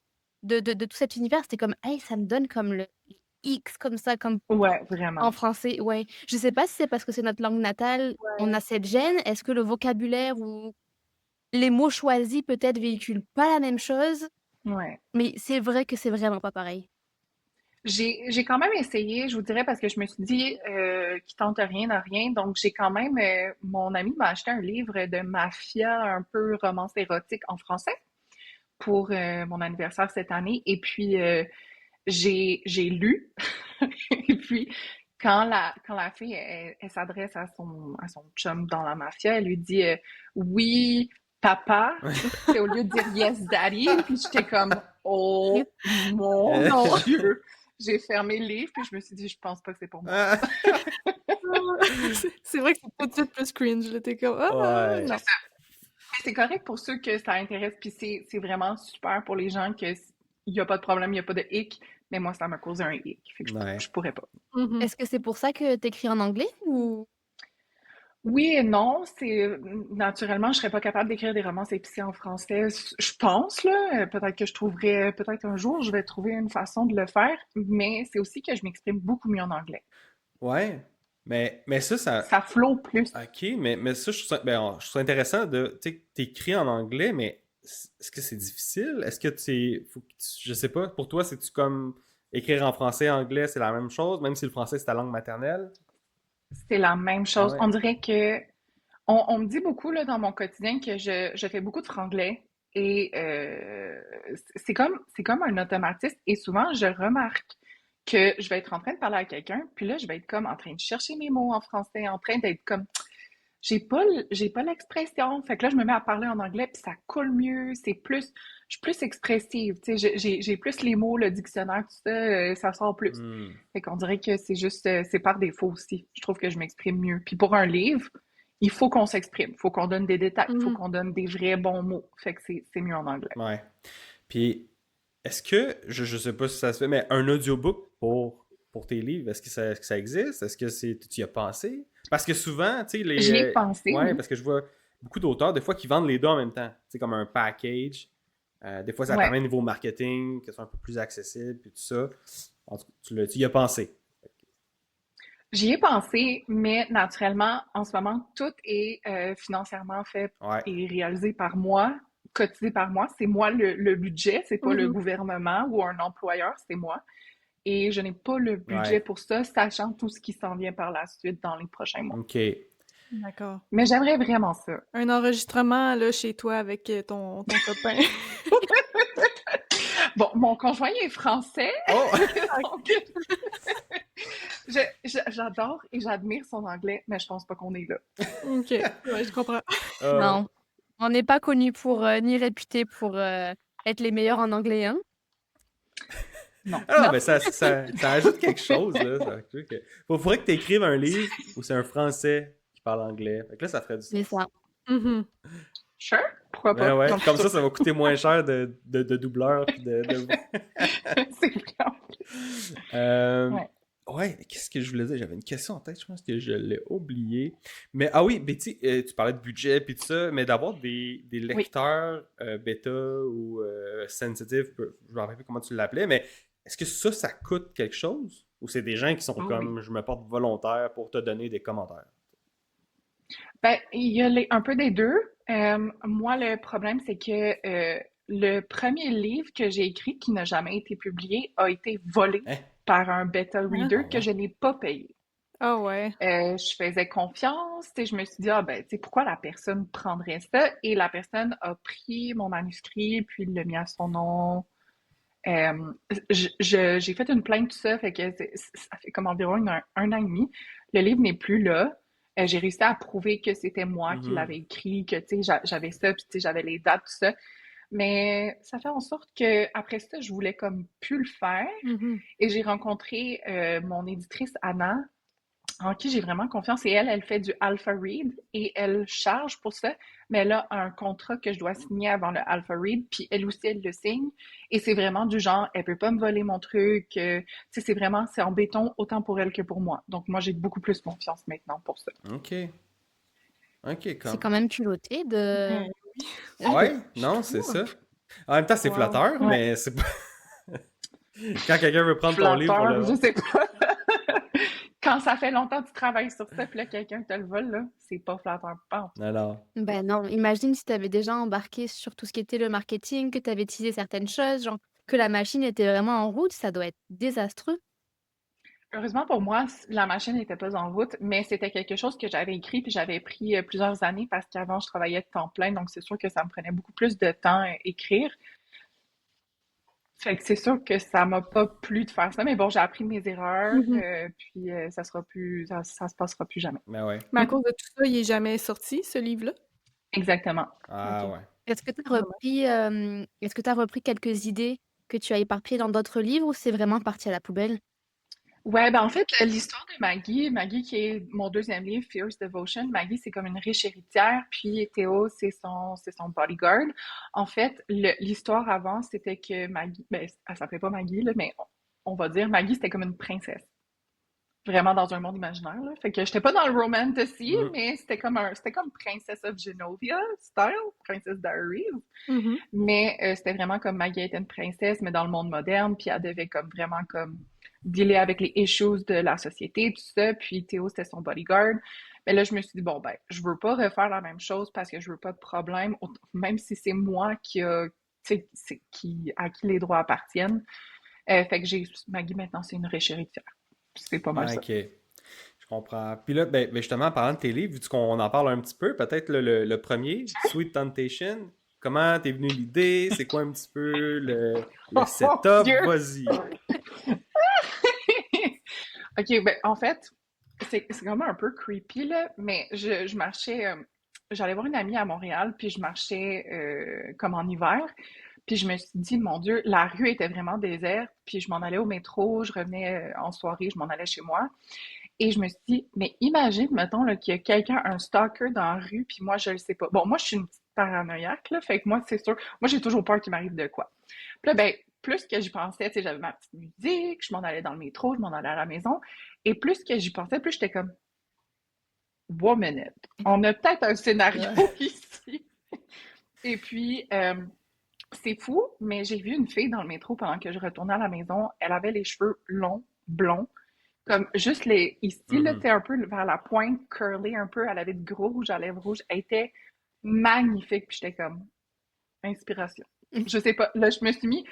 Speaker 3: tout cet univers, c'était comme, hey, ça me donne comme le X, comme ça, comme
Speaker 2: Ouais, vraiment.
Speaker 3: en français. Ouais. Je sais pas si c'est parce que c'est notre langue natale, on a cette gêne. Est-ce que le vocabulaire ou les mots choisis peut-être véhiculent pas la même chose,
Speaker 2: Ouais.
Speaker 3: mais c'est vrai que c'est vraiment pas pareil.
Speaker 2: J'ai quand même essayé, je vous dirais, parce que je me suis dit qui tente rien n'a rien. Donc, j'ai quand même, mon ami m'a acheté un livre de mafia, un peu romance érotique en français pour mon anniversaire cette année. Et puis, j'ai lu. Et puis, quand la fille, elle s'adresse à son chum dans la mafia, elle lui dit oui, papa, c'est au lieu de dire yes, daddy. Puis j'étais comme, oh mon Dieu. j'ai fermé le livre, puis je me suis dit, je pense pas que c'est pour moi.
Speaker 1: Ah,
Speaker 4: C'est vrai que c'est tout de suite plus cringe, là, t'es comme « Ah,
Speaker 1: ouais.
Speaker 4: non!
Speaker 2: Mais c'est correct pour ceux que ça intéresse, puis c'est vraiment super pour les gens que il y a pas de problème, il y a pas de hic, mais moi, ça m'a causé un hic, fait que
Speaker 1: Ouais.
Speaker 2: je pourrais pas. »
Speaker 4: Mhm.
Speaker 3: Est-ce que c'est pour ça que t'écris en anglais ou...
Speaker 2: Oui et non, naturellement, je serais pas capable d'écrire des romances épicées en français, je pense là, peut-être que je trouverais, peut-être un jour, je vais trouver une façon de le faire, mais c'est aussi que je m'exprime beaucoup mieux en anglais.
Speaker 1: Ouais. Mais ça.
Speaker 2: Ça flot plus.
Speaker 1: Ok, mais ça, je trouve ça, je trouve ça intéressant de. Tu sais, t'écris en anglais, mais est-ce que c'est difficile? Est-ce que je sais pas, pour toi, c'est-tu comme écrire en français, anglais, c'est la même chose, même si le français c'est ta langue maternelle?
Speaker 2: C'est la même
Speaker 1: Ah
Speaker 2: chose.
Speaker 1: ouais.
Speaker 2: On dirait que on me dit beaucoup là, dans mon quotidien que je fais beaucoup de franglais et c'est comme un automatisme. Et souvent, je remarque que je vais être en train de parler à quelqu'un, puis là, je vais être comme en train de chercher mes mots en français, en train d'être comme j'ai pas l'expression. Fait que là, je me mets à parler en anglais, puis ça coule mieux. Je suis plus expressive. Tu sais, j'ai plus les mots, le dictionnaire, tout ça, ça sort plus.
Speaker 1: Hmm.
Speaker 2: Fait qu'on dirait que c'est juste, c'est par défaut aussi. Je trouve que je m'exprime mieux. Puis pour un livre, il faut qu'on s'exprime. Il faut qu'on donne des détails. Il faut
Speaker 4: Mhm.
Speaker 2: qu'on donne des vrais bons mots. Fait que c'est mieux en anglais.
Speaker 1: Ouais. Puis, est-ce que, je sais pas si ça se fait, mais un audiobook pour tes livres, est-ce que ça existe? Est-ce que tu y as pensé? Parce que souvent, tu sais,
Speaker 2: J'y ai pensé,
Speaker 1: ouais,
Speaker 2: oui.
Speaker 1: parce que je vois beaucoup d'auteurs, des fois, qui vendent les deux en même temps. Tu sais, comme un package. Des fois, ça
Speaker 2: Ouais.
Speaker 1: permet au niveau marketing, que ce soit un peu plus accessible, puis tout ça. En tout cas, tu y as pensé.
Speaker 2: J'y ai pensé, mais naturellement, en ce moment, tout est financièrement fait
Speaker 1: Ouais.
Speaker 2: et réalisé par moi, cotisé par moi. C'est moi le budget, c'est pas le
Speaker 4: Mhm.
Speaker 2: gouvernement ou un employeur, c'est moi. Et je n'ai pas le budget
Speaker 1: Ouais.
Speaker 2: pour ça, sachant tout ce qui s'en vient par la suite dans les prochains mois.
Speaker 1: OK.
Speaker 4: D'accord.
Speaker 2: Mais j'aimerais vraiment ça.
Speaker 4: Un enregistrement, là, chez toi avec ton copain.
Speaker 2: Bon, mon conjoint est français,
Speaker 1: Oh!
Speaker 2: donc j'adore et j'admire son anglais, mais je pense pas qu'on est là.
Speaker 4: OK. Ouais, je comprends.
Speaker 3: Non, on n'est pas connus pour, ni réputés pour être les meilleurs en anglais, hein?
Speaker 2: Non.
Speaker 1: Ah, mais ça ajoute quelque chose, là. Faudrait que tu écrives un livre où c'est un Français qui parle anglais. Fait que là, ça ferait du
Speaker 3: C'est
Speaker 1: sens.
Speaker 3: ça.
Speaker 4: Mhm.
Speaker 2: Sure, pourquoi
Speaker 1: Ben
Speaker 2: pas?
Speaker 1: ouais,
Speaker 2: Donc,
Speaker 1: comme ça va coûter moins cher de doubleur. Puis
Speaker 2: c'est vraiment... Ouais.
Speaker 1: Ouais, qu'est-ce que je voulais dire? J'avais une question en tête, je pense que je l'ai oublié. Mais ah oui, Betty, tu parlais de budget puis tout ça, mais d'avoir des lecteurs bêta ou sensitive, je me rappelle plus comment tu l'appelais, mais est-ce que ça coûte quelque chose? Ou c'est des gens qui sont comme, je me porte volontaire pour te donner des commentaires?
Speaker 2: Ben, il y a un peu des deux. Moi, le problème, c'est que le premier livre que j'ai écrit, qui n'a jamais été publié, a été volé
Speaker 1: Hein?
Speaker 2: par un beta reader
Speaker 1: Ah
Speaker 2: que
Speaker 1: ouais.
Speaker 2: je n'ai pas payé.
Speaker 4: Ah ouais.
Speaker 2: Je faisais confiance, tu sais, je me suis dit, ah ben, tu sais, pourquoi la personne prendrait ça? Et la personne a pris mon manuscrit, puis l'a mis à son nom. J'ai fait une plainte, tout ça, fait que ça fait comme environ un an et demi. Le livre n'est plus là. J'ai réussi à prouver que c'était moi qui
Speaker 1: Mhm.
Speaker 2: l'avais écrit, que, tu sais, j'avais ça, puis, tu sais, j'avais les dates, tout ça. Mais ça fait en sorte que après ça, je voulais comme plus le faire.
Speaker 4: Mhm.
Speaker 2: Et j'ai rencontré mon éditrice Anna, en qui j'ai vraiment confiance. Et elle fait du Alpha Read et elle charge pour ça, mais elle a un contrat que je dois signer avant le Alpha Read, puis elle aussi, elle le signe. Et c'est vraiment du genre, elle peut pas me voler mon truc. Tu sais, c'est en béton autant pour elle que pour moi. Donc moi, j'ai beaucoup plus confiance maintenant pour ça.
Speaker 1: OK. OK,
Speaker 3: C'est quand même culotté de...
Speaker 1: Ouais, non, c'est ça. En même temps, c'est
Speaker 4: Wow.
Speaker 1: flatteur,
Speaker 2: Ouais.
Speaker 1: mais c'est pas... Quand quelqu'un veut prendre ton livre pour
Speaker 2: Flatteur,
Speaker 1: le...
Speaker 2: je sais pas. Quand ça fait longtemps que tu travailles sur ça, puis là, quelqu'un te le vole, là, c'est pas flatteur. Pas.
Speaker 1: Non, non.
Speaker 3: Ben non, imagine si tu avais déjà embarqué sur tout ce qui était le marketing, que tu avais teasé certaines choses, genre que la machine était vraiment en route, ça doit être désastreux.
Speaker 2: Heureusement pour moi, la machine n'était pas en route, mais c'était quelque chose que j'avais écrit puis j'avais pris plusieurs années parce qu'avant je travaillais de temps plein, donc c'est sûr que ça me prenait beaucoup plus de temps à écrire. Fait que c'est sûr que ça m'a pas plu de faire ça, mais bon, j'ai appris mes erreurs, puis ça se passera plus jamais.
Speaker 1: Mais ouais.
Speaker 4: Mais à cause de tout ça, il est jamais sorti, ce livre-là?
Speaker 2: Exactement.
Speaker 1: Ah
Speaker 4: Ok.
Speaker 1: ouais.
Speaker 3: Est-ce que tu as repris quelques idées que tu as éparpillé dans d'autres livres ou c'est vraiment parti à la poubelle?
Speaker 2: Ouais, ben en fait, l'histoire de Maggie qui est mon deuxième livre, Fierce Devotion, Maggie, c'est comme une riche héritière, puis Théo, c'est son bodyguard. En fait, l'histoire avant, c'était que Maggie, ben, elle s'appelait pas Maggie, là, mais on va dire Maggie, c'était comme une princesse. Vraiment dans un monde imaginaire, là. Fait que j'étais pas dans le romantasy,
Speaker 1: Mm.
Speaker 2: mais c'était comme Princess of Genovia style, Princess Diaries.
Speaker 4: Mhm.
Speaker 2: Mais c'était vraiment comme Maggie était une princesse, mais dans le monde moderne, puis elle devait comme vraiment comme dealer avec les issues de la société, tout ça. Puis Théo, c'était son bodyguard. Mais là, je me suis dit, bon, ben, je veux pas refaire la même chose parce que je veux pas de problème, même si c'est moi tu sais, à qui les droits appartiennent. Fait que Maggie, maintenant, c'est une riche héritière. C'est pas mal
Speaker 1: Ah,
Speaker 2: ça.
Speaker 1: ok. Je comprends. Puis là, ben, justement, en parlant de tes livres, vu qu'on en parle un petit peu, peut-être le premier, Sweet Temptation, comment t'es venu l'idée? C'est quoi un petit peu le
Speaker 2: Oh
Speaker 1: setup?
Speaker 2: Dieu!
Speaker 1: Vas-y.
Speaker 2: Ok, ben, en fait, c'est quand même un peu creepy, là, mais je marchais, j'allais voir une amie à Montréal, puis je marchais comme en hiver, puis je me suis dit, mon Dieu, la rue était vraiment déserte, puis je m'en allais au métro, je revenais en soirée, je m'en allais chez moi, et je me suis dit, mais imagine, mettons, là, qu'il y a quelqu'un, un stalker dans la rue, puis moi, je le sais pas. Bon, moi, je suis une petite paranoïaque, là, fait que moi, c'est sûr, moi, j'ai toujours peur qu'il m'arrive de quoi. Puis là, ben, plus que j'y pensais, tu sais, j'avais ma petite musique, je m'en allais dans le métro, je m'en allais à la maison, et plus que j'y pensais, plus j'étais comme, one minute, on a peut-être un scénario ici. Et puis, c'est fou, mais j'ai vu une fille dans le métro pendant que je retournais à la maison, elle avait les cheveux longs, blonds, comme juste les ici, là, tu
Speaker 1: Mhm.
Speaker 2: sais, un peu vers la pointe, curly un peu, elle avait de gros rouges à lèvres rouges, elle était magnifique, puis j'étais comme, inspiration. Je sais pas. Là, je me suis mis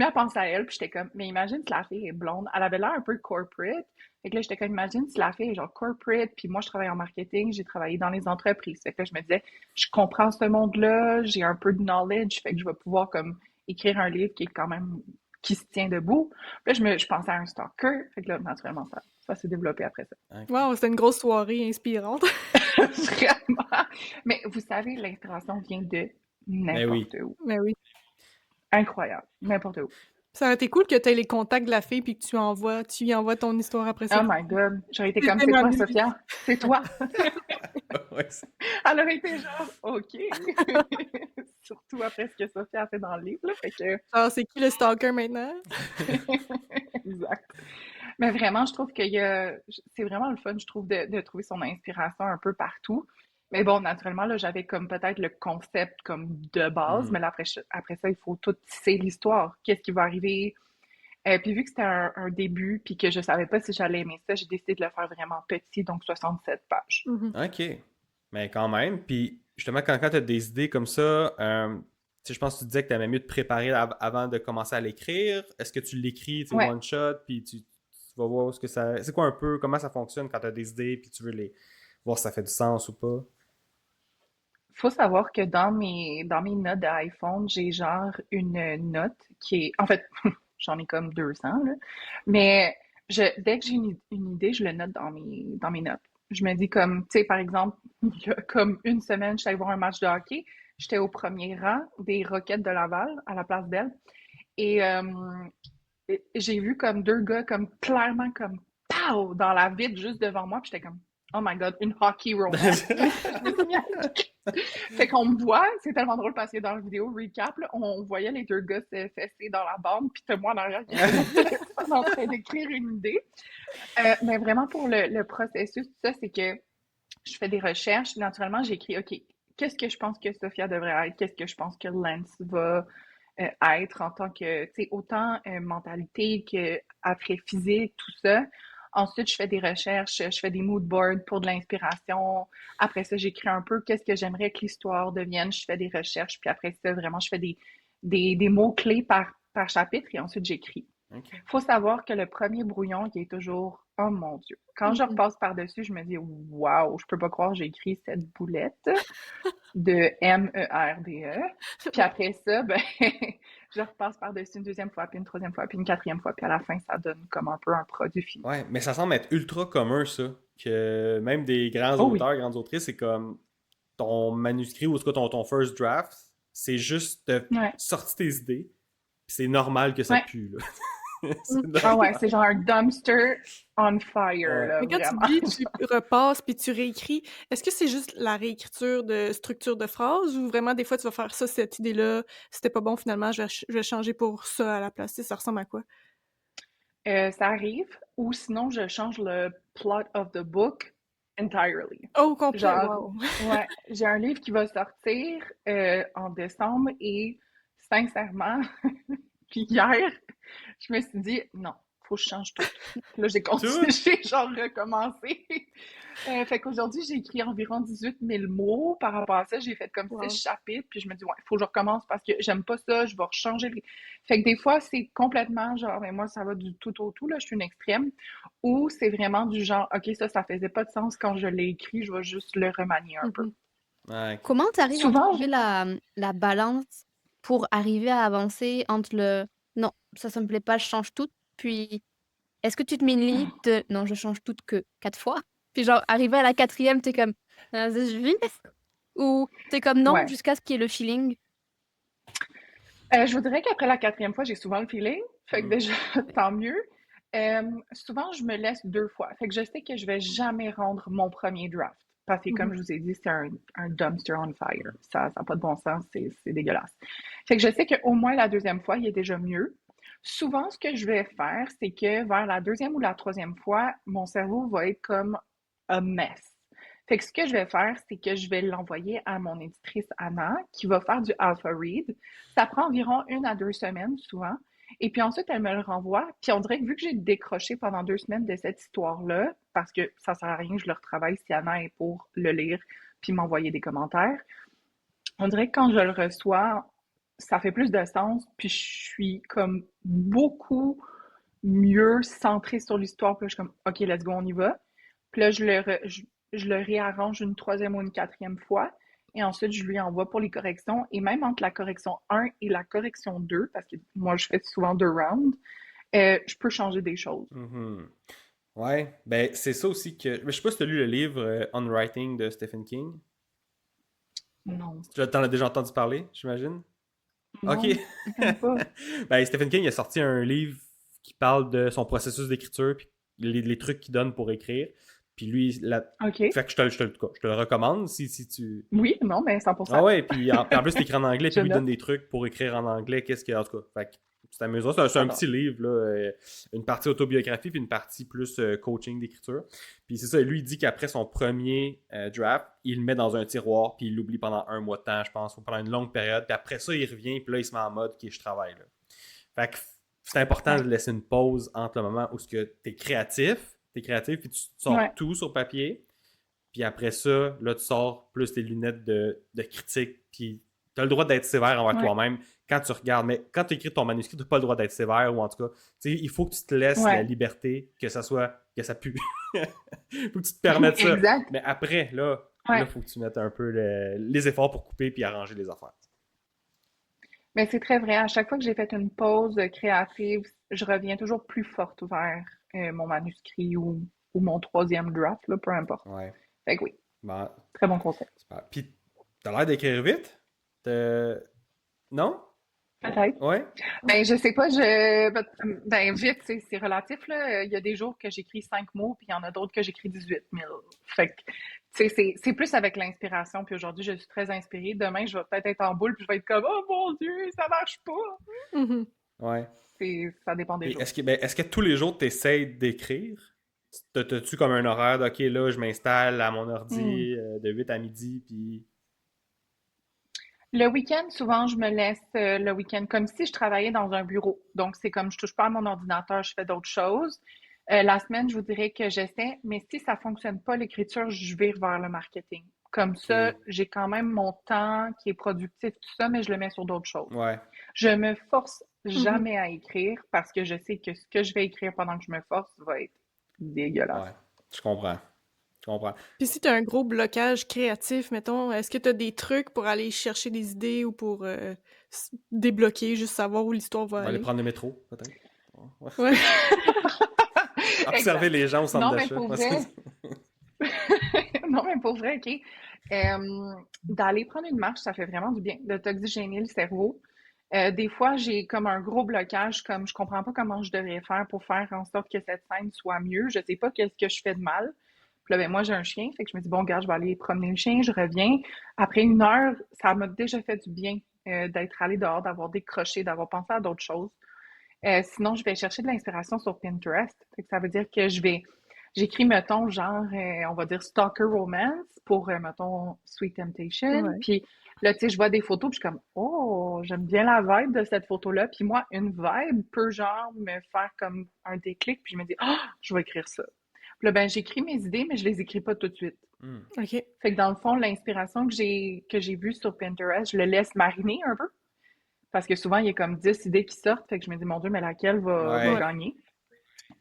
Speaker 2: à penser à elle, puis j'étais comme, mais imagine si la fille est blonde. Elle avait l'air un peu corporate. Fait que là, j'étais comme, imagine si la fille est genre corporate, puis moi, je travaille en marketing, j'ai travaillé dans les entreprises. Fait que là, je me disais, je comprends ce monde-là, j'ai un peu de knowledge, fait que je vais pouvoir comme écrire un livre qui est quand même, qui se tient debout. Puis là, je pensais à un stalker. Fait que là, naturellement, ça s'est développé après ça.
Speaker 1: Ok.
Speaker 4: Wow, c'était une grosse soirée inspirante.
Speaker 2: Vraiment. Mais vous savez, l'inspiration vient de
Speaker 1: Ben oui.
Speaker 2: n'importe où.
Speaker 4: Mais oui.
Speaker 2: Incroyable. N'importe où.
Speaker 4: Ça aurait été cool que tu aies les contacts de la fille puis que tu y envoies ton histoire après ça.
Speaker 2: Oh my God. J'aurais été comme,
Speaker 4: C'était
Speaker 2: c'est
Speaker 4: ma
Speaker 2: toi,
Speaker 4: musique.
Speaker 2: Sophia? C'est toi.
Speaker 1: Ouais,
Speaker 2: Elle aurait été genre, OK. Surtout après ce que Sophia a fait dans le livre, là. Fait que,
Speaker 4: Alors, c'est qui le stalker maintenant?
Speaker 2: exact. Mais vraiment, je trouve c'est vraiment le fun, je trouve, de trouver son inspiration un peu partout. Mais bon, naturellement, là, j'avais comme peut-être le concept comme de base,
Speaker 1: Mhm.
Speaker 2: mais là, après ça, il faut tout tisser l'histoire. Qu'est-ce qui va arriver? Puis vu que c'était un début, puis que je savais pas si j'allais aimer ça, j'ai décidé de le faire vraiment petit, donc 67 pages.
Speaker 4: Mhm.
Speaker 1: Ok. Mais quand même. Puis justement, quand tu as des idées comme ça, tu sais, je pense que tu disais que tu aimais mieux te préparer avant de commencer à l'écrire. Est-ce que tu l'écris, tu sais,
Speaker 2: Ouais,
Speaker 1: one shot, puis tu vas voir ce que ça. C'est quoi un peu, comment ça fonctionne quand tu as des idées, puis tu veux les voir si ça fait du sens ou pas?
Speaker 2: faut savoir que dans mes notes d'iPhone, j'ai genre une note qui est, en fait, j'en ai comme 200, là, mais dès que j'ai une idée, je le note dans mes notes. Je me dis comme, tu sais, par exemple, il y a comme une semaine, je suis allée voir un match de hockey, j'étais au premier rang des Roquettes de Laval, à la Place Belle, et j'ai vu comme deux gars comme clairement comme pow dans la vitre juste devant moi, puis j'étais comme oh my god, une hockey romance. Je me suis mis à fait qu'on me voit, c'est tellement drôle parce que dans la vidéo recap, là, on voyait les deux gars se fesser dans la bande, puis t'as moi en arrière qui était mon téléphone en train d'écrire une idée. Mais vraiment pour le processus, tout ça, c'est que je fais des recherches. Naturellement, j'écris, OK, qu'est-ce que je pense que Sophia devrait être? Qu'est-ce que je pense que Lance va être en tant que, tu sais, autant mentalité que attrait physique, tout ça. Ensuite, je fais des recherches, je fais des mood boards pour de l'inspiration. Après ça, j'écris un peu qu'est-ce que j'aimerais que l'histoire devienne. Je fais des recherches, puis après ça, vraiment, je fais des mots-clés par chapitre et ensuite j'écris.
Speaker 1: Ok.
Speaker 2: Faut savoir que le premier brouillon, qui est toujours, oh mon Dieu. Quand je
Speaker 3: Mhm.
Speaker 2: repasse par-dessus, je me dis, waouh, je peux pas croire que j'ai écrit cette boulette de MERDE. Puis après ça, ben, je repasse par-dessus une deuxième fois, puis une troisième fois, puis une quatrième fois, puis à la fin, ça donne comme un peu un produit fini.
Speaker 1: Ouais, mais ça semble être ultra commun, ça. Que même des grands
Speaker 2: Oh oui,
Speaker 1: auteurs, grandes autrices, c'est comme ton manuscrit ou en tout cas ton first draft, c'est juste de
Speaker 2: ouais,
Speaker 1: sortir tes idées, c'est normal que ça
Speaker 2: Ouais.
Speaker 1: pue, là.
Speaker 2: Ah ouais, c'est genre un dumpster on fire,
Speaker 1: Ouais.
Speaker 2: là,
Speaker 4: Mais quand
Speaker 2: vraiment.
Speaker 4: tu dis, tu repasses puis tu réécris, est-ce que c'est juste la réécriture de structure de phrase ou vraiment des fois tu vas faire ça, cette idée-là, c'était pas bon finalement, je vais changer pour ça à la place? Ça ressemble à quoi?
Speaker 2: Ça arrive, ou sinon je change le plot of the book entirely.
Speaker 4: Oh, complet,
Speaker 2: Genre,
Speaker 4: wow!
Speaker 2: ouais, j'ai un livre qui va sortir en décembre et sincèrement, puis hier, je me suis dit non, faut que je change tout. Puis là, j'ai continué,
Speaker 1: Tout?
Speaker 2: j'ai genre recommencé. Fait qu'aujourd'hui, j'ai écrit environ 18 000 mots par rapport à ça. J'ai fait comme
Speaker 4: Wow.
Speaker 2: 6 chapitres, puis je me dis, ouais, il faut que je recommence parce que j'aime pas ça, je vais rechanger. Fait que des fois, c'est complètement genre, mais moi, ça va du tout au tout, là, je suis une extrême, ou c'est vraiment du genre, OK, ça faisait pas de sens quand je l'ai écrit, je vais juste le remanier un peu.
Speaker 1: Ouais.
Speaker 3: Comment tu arrives à
Speaker 2: Souvent,
Speaker 3: trouver la balance pour arriver à avancer entre le non, ça me plaît pas, je change tout, puis est-ce que tu te mets une limite de non, je change tout que 4 fois? Puis genre, arrivé à la 4e, t'es comme vas-y, je vis? Ou t'es comme non,
Speaker 2: ouais.
Speaker 3: jusqu'à ce qu'il y ait le feeling?
Speaker 2: Je vous dirais qu'après la 4e fois, j'ai souvent le feeling. Fait que déjà, tant mieux. Souvent, je me laisse 2 fois. Fait que je sais que je vais jamais rendre mon premier draft. Parce que, comme je vous ai dit, c'est un dumpster on fire. Ça n'a pas de bon sens, c'est dégueulasse. Fait que je sais qu'au moins la 2e fois, il est déjà mieux. Souvent, ce que je vais faire, c'est que vers la 2e ou la 3e fois, mon cerveau va être comme a mess. Fait que ce que je vais faire, c'est que je vais l'envoyer à mon éditrice Anna, qui va faire du alpha read. Ça prend environ 1 à 2 semaines, souvent. Et puis ensuite, elle me le renvoie. Puis on dirait que vu que j'ai décroché pendant 2 semaines de cette histoire-là, parce que ça sert à rien que je le retravaille si Anna est pour le lire puis m'envoyer des commentaires, on dirait que quand je le reçois, ça fait plus de sens. Puis je suis comme beaucoup mieux centrée sur l'histoire. Puis là, je suis comme, OK, let's go, on y va. Puis là, je le réarrange une 3e ou une 4e fois. Et ensuite, je lui envoie pour les corrections. Et même entre la correction 1 et la correction 2, parce que moi, je fais souvent 2 rounds, je peux changer des choses.
Speaker 1: Mhm. Ouais, ben c'est ça aussi que... Je sais pas si tu as lu le livre On Writing de Stephen King.
Speaker 2: Non.
Speaker 1: T'en as déjà entendu parler, j'imagine?
Speaker 2: Non,
Speaker 1: Ok.
Speaker 2: même pas.
Speaker 1: Ben, Stephen King a sorti un livre qui parle de son processus d'écriture puis les trucs qu'il donne pour écrire. Puis lui,
Speaker 2: OK.
Speaker 1: fait que je te le recommande si tu...
Speaker 2: Oui, non, mais 100%.
Speaker 1: Ah ouais, puis en plus, c'est écrit en anglais, puis
Speaker 2: Je
Speaker 1: lui donne
Speaker 2: note.
Speaker 1: des trucs pour écrire en anglais, qu'est-ce qu'il y a, en tout cas. Fait que c'est amusant. C'est un
Speaker 2: J'adore.
Speaker 1: petit livre, là, une partie autobiographie, puis une partie plus coaching d'écriture. Puis c'est ça, lui, il dit qu'après son premier draft, il le met dans un tiroir, puis il l'oublie pendant 1 mois de temps, je pense, ou pendant une longue période. Puis après ça, il revient, puis là, il se met en mode, OK, je travaille, là. Fait que c'est important de laisser une pause entre le moment où t'es créatif, puis tu sors tout sur papier. Puis après ça, là, tu sors plus tes lunettes de critique, puis tu as le droit d'être sévère envers toi-même quand tu regardes. Mais quand tu écris ton manuscrit, tu n'as pas le droit d'être sévère, ou en tout cas, il faut que tu te laisses la liberté que ça pue. Il faut que tu te permettes ça.
Speaker 2: Exact.
Speaker 1: Mais après, là, il faut que tu mettes un peu les efforts pour couper puis arranger les affaires.
Speaker 2: Mais c'est très vrai. À chaque fois que j'ai fait une pause créative, je reviens toujours plus forte vers mon manuscrit ou mon 3e draft, là, peu importe.
Speaker 1: Ouais.
Speaker 2: Fait que oui.
Speaker 1: Ben,
Speaker 2: très bon conseil.
Speaker 1: Super. Puis, t'as l'air d'écrire vite? Non?
Speaker 2: Peut-être.
Speaker 1: Ouais?
Speaker 2: Ben, je sais pas, ben, vite, c'est relatif, là. Il y a des jours que j'écris 5 mots, puis il y en a d'autres que j'écris 18 000. Fait que, tu sais, c'est plus avec l'inspiration. Puis aujourd'hui, je suis très inspirée. Demain, je vais peut-être être en boule, puis je vais être comme, oh mon Dieu, ça marche pas.
Speaker 4: Mm-hmm.
Speaker 1: Ouais.
Speaker 2: Ça dépend des jours.
Speaker 1: Est-ce que tous les jours, tu essaies d'écrire? T'as-tu comme un horaire de, OK, là, je m'installe à mon ordi de 8 à midi, puis...
Speaker 2: Le week-end, souvent, je me laisse le week-end comme si je travaillais dans un bureau. Donc, c'est comme je touche pas à mon ordinateur, je fais d'autres choses. La semaine, je vous dirais que j'essaie, mais si ça fonctionne pas, l'écriture, je vais vers le marketing. Comme ça, j'ai quand même mon temps qui est productif, tout ça, mais je le mets sur d'autres choses.
Speaker 1: Ouais.
Speaker 2: Je me force jamais à écrire parce que je sais que ce que je vais écrire pendant que je me force va être dégueulasse.
Speaker 1: Ouais, je comprends.
Speaker 4: Puis si tu as un gros blocage créatif, mettons, est-ce que tu as des trucs pour aller chercher des idées ou pour débloquer, juste savoir où l'histoire va aller?
Speaker 1: Aller prendre le métro, peut-être.
Speaker 4: Ouais.
Speaker 1: Observer les gens au centre d'achat.
Speaker 2: Non, mais pour vrai, OK. D'aller prendre une marche, ça fait vraiment du bien, de t'oxygéner le cerveau. Des fois, j'ai comme un gros blocage, comme je comprends pas comment je devrais faire pour faire en sorte que cette scène soit mieux. Je sais pas qu'est-ce que je fais de mal. Puis là, ben, moi, j'ai un chien, fait que je me dis, bon, gars, je vais aller promener le chien, je reviens. Après 1 heure, ça m'a déjà fait du bien d'être allée dehors, d'avoir décroché, d'avoir pensé à d'autres choses. Sinon, je vais chercher de l'inspiration sur Pinterest. Fait que ça veut dire que j'écris, mettons, genre, on va dire Stalker Romance pour, mettons, Sweet Temptation.
Speaker 4: Ouais.
Speaker 2: Puis là, tu sais, je vois des photos, puis je suis comme, oh, j'aime bien la vibe de cette photo-là. Puis moi, une vibe peut, genre, me faire comme un déclic, puis je me dis, oh, je vais écrire ça. Puis là, ben, j'écris mes idées, mais je les écris pas tout de suite.
Speaker 4: OK.
Speaker 2: Fait que dans le fond, l'inspiration que j'ai vue sur Pinterest, je le laisse mariner un peu. Parce que souvent, il y a comme 10 idées qui sortent. Fait que je me dis, mon Dieu, mais laquelle va
Speaker 1: Ouais.
Speaker 2: gagner?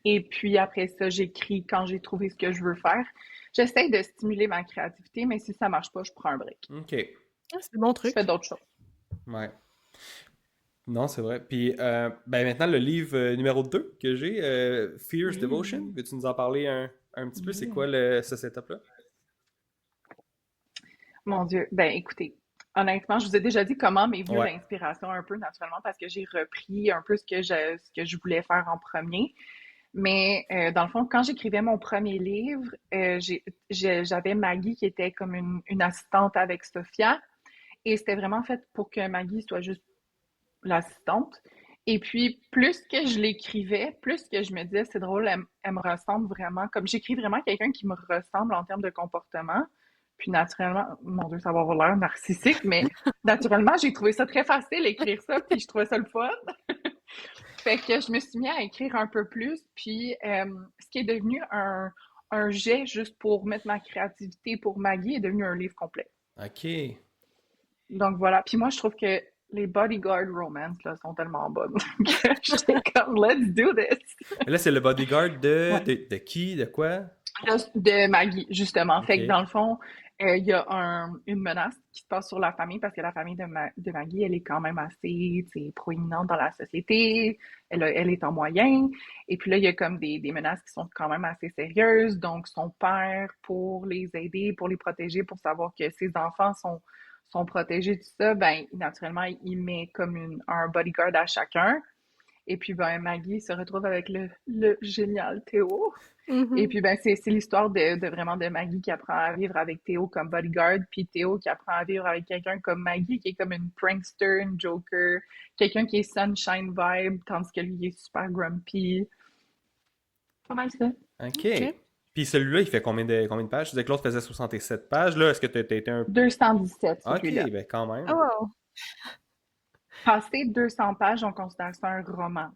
Speaker 2: Et puis après ça, j'écris quand j'ai trouvé ce que je veux faire. J'essaie de stimuler ma créativité, mais si ça marche pas, je prends un break.
Speaker 1: OK.
Speaker 4: Ah, c'est bon
Speaker 2: Je
Speaker 4: truc.
Speaker 2: fais d'autres choses.
Speaker 1: Ouais. Non, c'est vrai. Puis, ben maintenant, le livre numéro 2 que j'ai, Fierce Devotion. Veux-tu nous en parler un petit peu? C'est quoi ce setup-là?
Speaker 2: Mon Dieu. Ben écoutez, honnêtement, je vous ai déjà dit comment m'est venue
Speaker 1: Ouais.
Speaker 2: l'inspiration un peu naturellement parce que j'ai repris un peu ce que je voulais faire en premier. Mais dans le fond, quand j'écrivais mon premier livre, j'avais Maggie qui était comme une assistante avec Sophia. Et c'était vraiment fait pour que Maggie soit juste l'assistante. Et puis, plus que je l'écrivais, plus que je me disais, c'est drôle, elle me ressemble vraiment. Comme j'écris vraiment quelqu'un qui me ressemble en termes de comportement. Puis naturellement, mon Dieu, ça va avoir l'air narcissique, mais naturellement, j'ai trouvé ça très facile écrire ça, puis je trouvais ça le fun. Fait que je me suis mis à écrire un peu plus, puis ce qui est devenu un jet juste pour mettre ma créativité pour Maggie est devenu un livre complet.
Speaker 1: OK.
Speaker 2: Donc voilà. Puis moi, je trouve que les bodyguard romance là, sont tellement bonnes que j'étais comme, let's do this.
Speaker 1: Là, c'est le bodyguard de,
Speaker 2: Ouais.
Speaker 1: de qui? De quoi?
Speaker 2: De Maggie, justement. Fait que
Speaker 1: OK.
Speaker 2: dans le fond, il y a une menace qui se passe sur la famille parce que la famille de Maggie, elle est quand même assez proéminente dans la société. Elle est en moyen. Et puis là, il y a comme des menaces qui sont quand même assez sérieuses. Donc, son père, pour les aider, pour les protéger, pour savoir que ses enfants sont protégés, tout ça, ben, naturellement, il met comme un bodyguard à chacun. Et puis, ben, Maggie se retrouve avec le génial Théo. Et puis, ben, c'est l'histoire de vraiment de Maggie qui apprend à vivre avec Théo comme bodyguard, puis Théo qui apprend à vivre avec quelqu'un comme Maggie, qui est comme une prankster, une joker, quelqu'un qui est sunshine vibe, tandis que lui, il est super grumpy. Pas mal ça.
Speaker 1: OK.
Speaker 4: OK.
Speaker 1: Puis celui-là, il fait combien de pages? Tu disais que l'autre faisait 67 pages. Là, est-ce que t'as été un...
Speaker 2: 217,
Speaker 1: OK,
Speaker 2: celui-là.
Speaker 1: ben quand même.
Speaker 4: Oh, wow.
Speaker 2: Passé 200 pages, on considère ça un roman.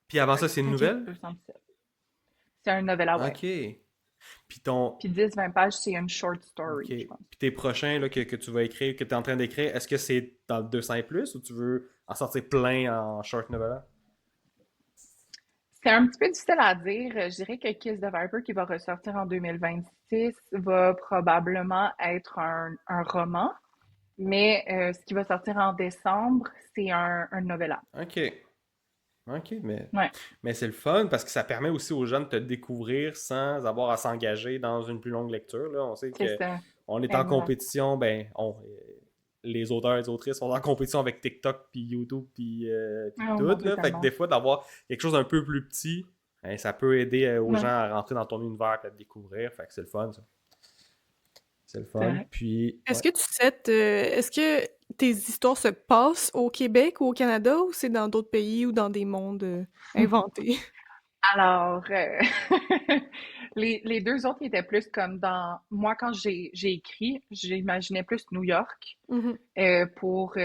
Speaker 1: Puis avant ça, c'est une
Speaker 2: OK,
Speaker 1: nouvelle?
Speaker 2: 217. C'est un novella, ouais.
Speaker 1: OK. Puis ton...
Speaker 2: Puis 10-20 pages, c'est une short
Speaker 1: OK.
Speaker 2: story, je pense.
Speaker 1: Puis tes prochains là, que tu vas écrire, que tu es en train d'écrire, est-ce que c'est dans le 200 et plus ou tu veux en sortir plein en short novella?
Speaker 2: C'est un petit peu difficile à dire. Je dirais que Kiss the Viper, qui va ressortir en 2026, va probablement être un roman. Mais ce qui va sortir en décembre, c'est un novella.
Speaker 1: OK. OK,
Speaker 2: Ouais,
Speaker 1: mais c'est le fun parce que ça permet aussi aux gens de te découvrir sans avoir à s'engager dans une plus longue lecture. Là. On sait
Speaker 2: c'est
Speaker 1: que
Speaker 2: ça.
Speaker 1: on est en
Speaker 2: Exact.
Speaker 1: compétition, les auteurs et les autrices sont en compétition avec TikTok, puis YouTube, puis
Speaker 2: Oh
Speaker 1: tout.
Speaker 2: mon Dieu,
Speaker 1: Là. Fait que des
Speaker 2: tellement.
Speaker 1: fois, d'avoir quelque chose un peu plus petit, ben, ça peut aider aux gens
Speaker 2: Ouais,
Speaker 1: à rentrer dans ton univers et à te découvrir. Fait que c'est le fun, ça. C'est le
Speaker 2: c'est
Speaker 1: fun.
Speaker 2: vrai.
Speaker 1: Puis,
Speaker 4: Est-ce
Speaker 1: ouais.
Speaker 4: que est-ce que tes histoires se passent au Québec ou au Canada ou c'est dans d'autres pays ou dans des mondes inventés?
Speaker 2: Alors, les deux autres étaient plus comme dans... Moi, quand j'ai écrit, j'imaginais plus New York
Speaker 4: Mhm.
Speaker 2: pour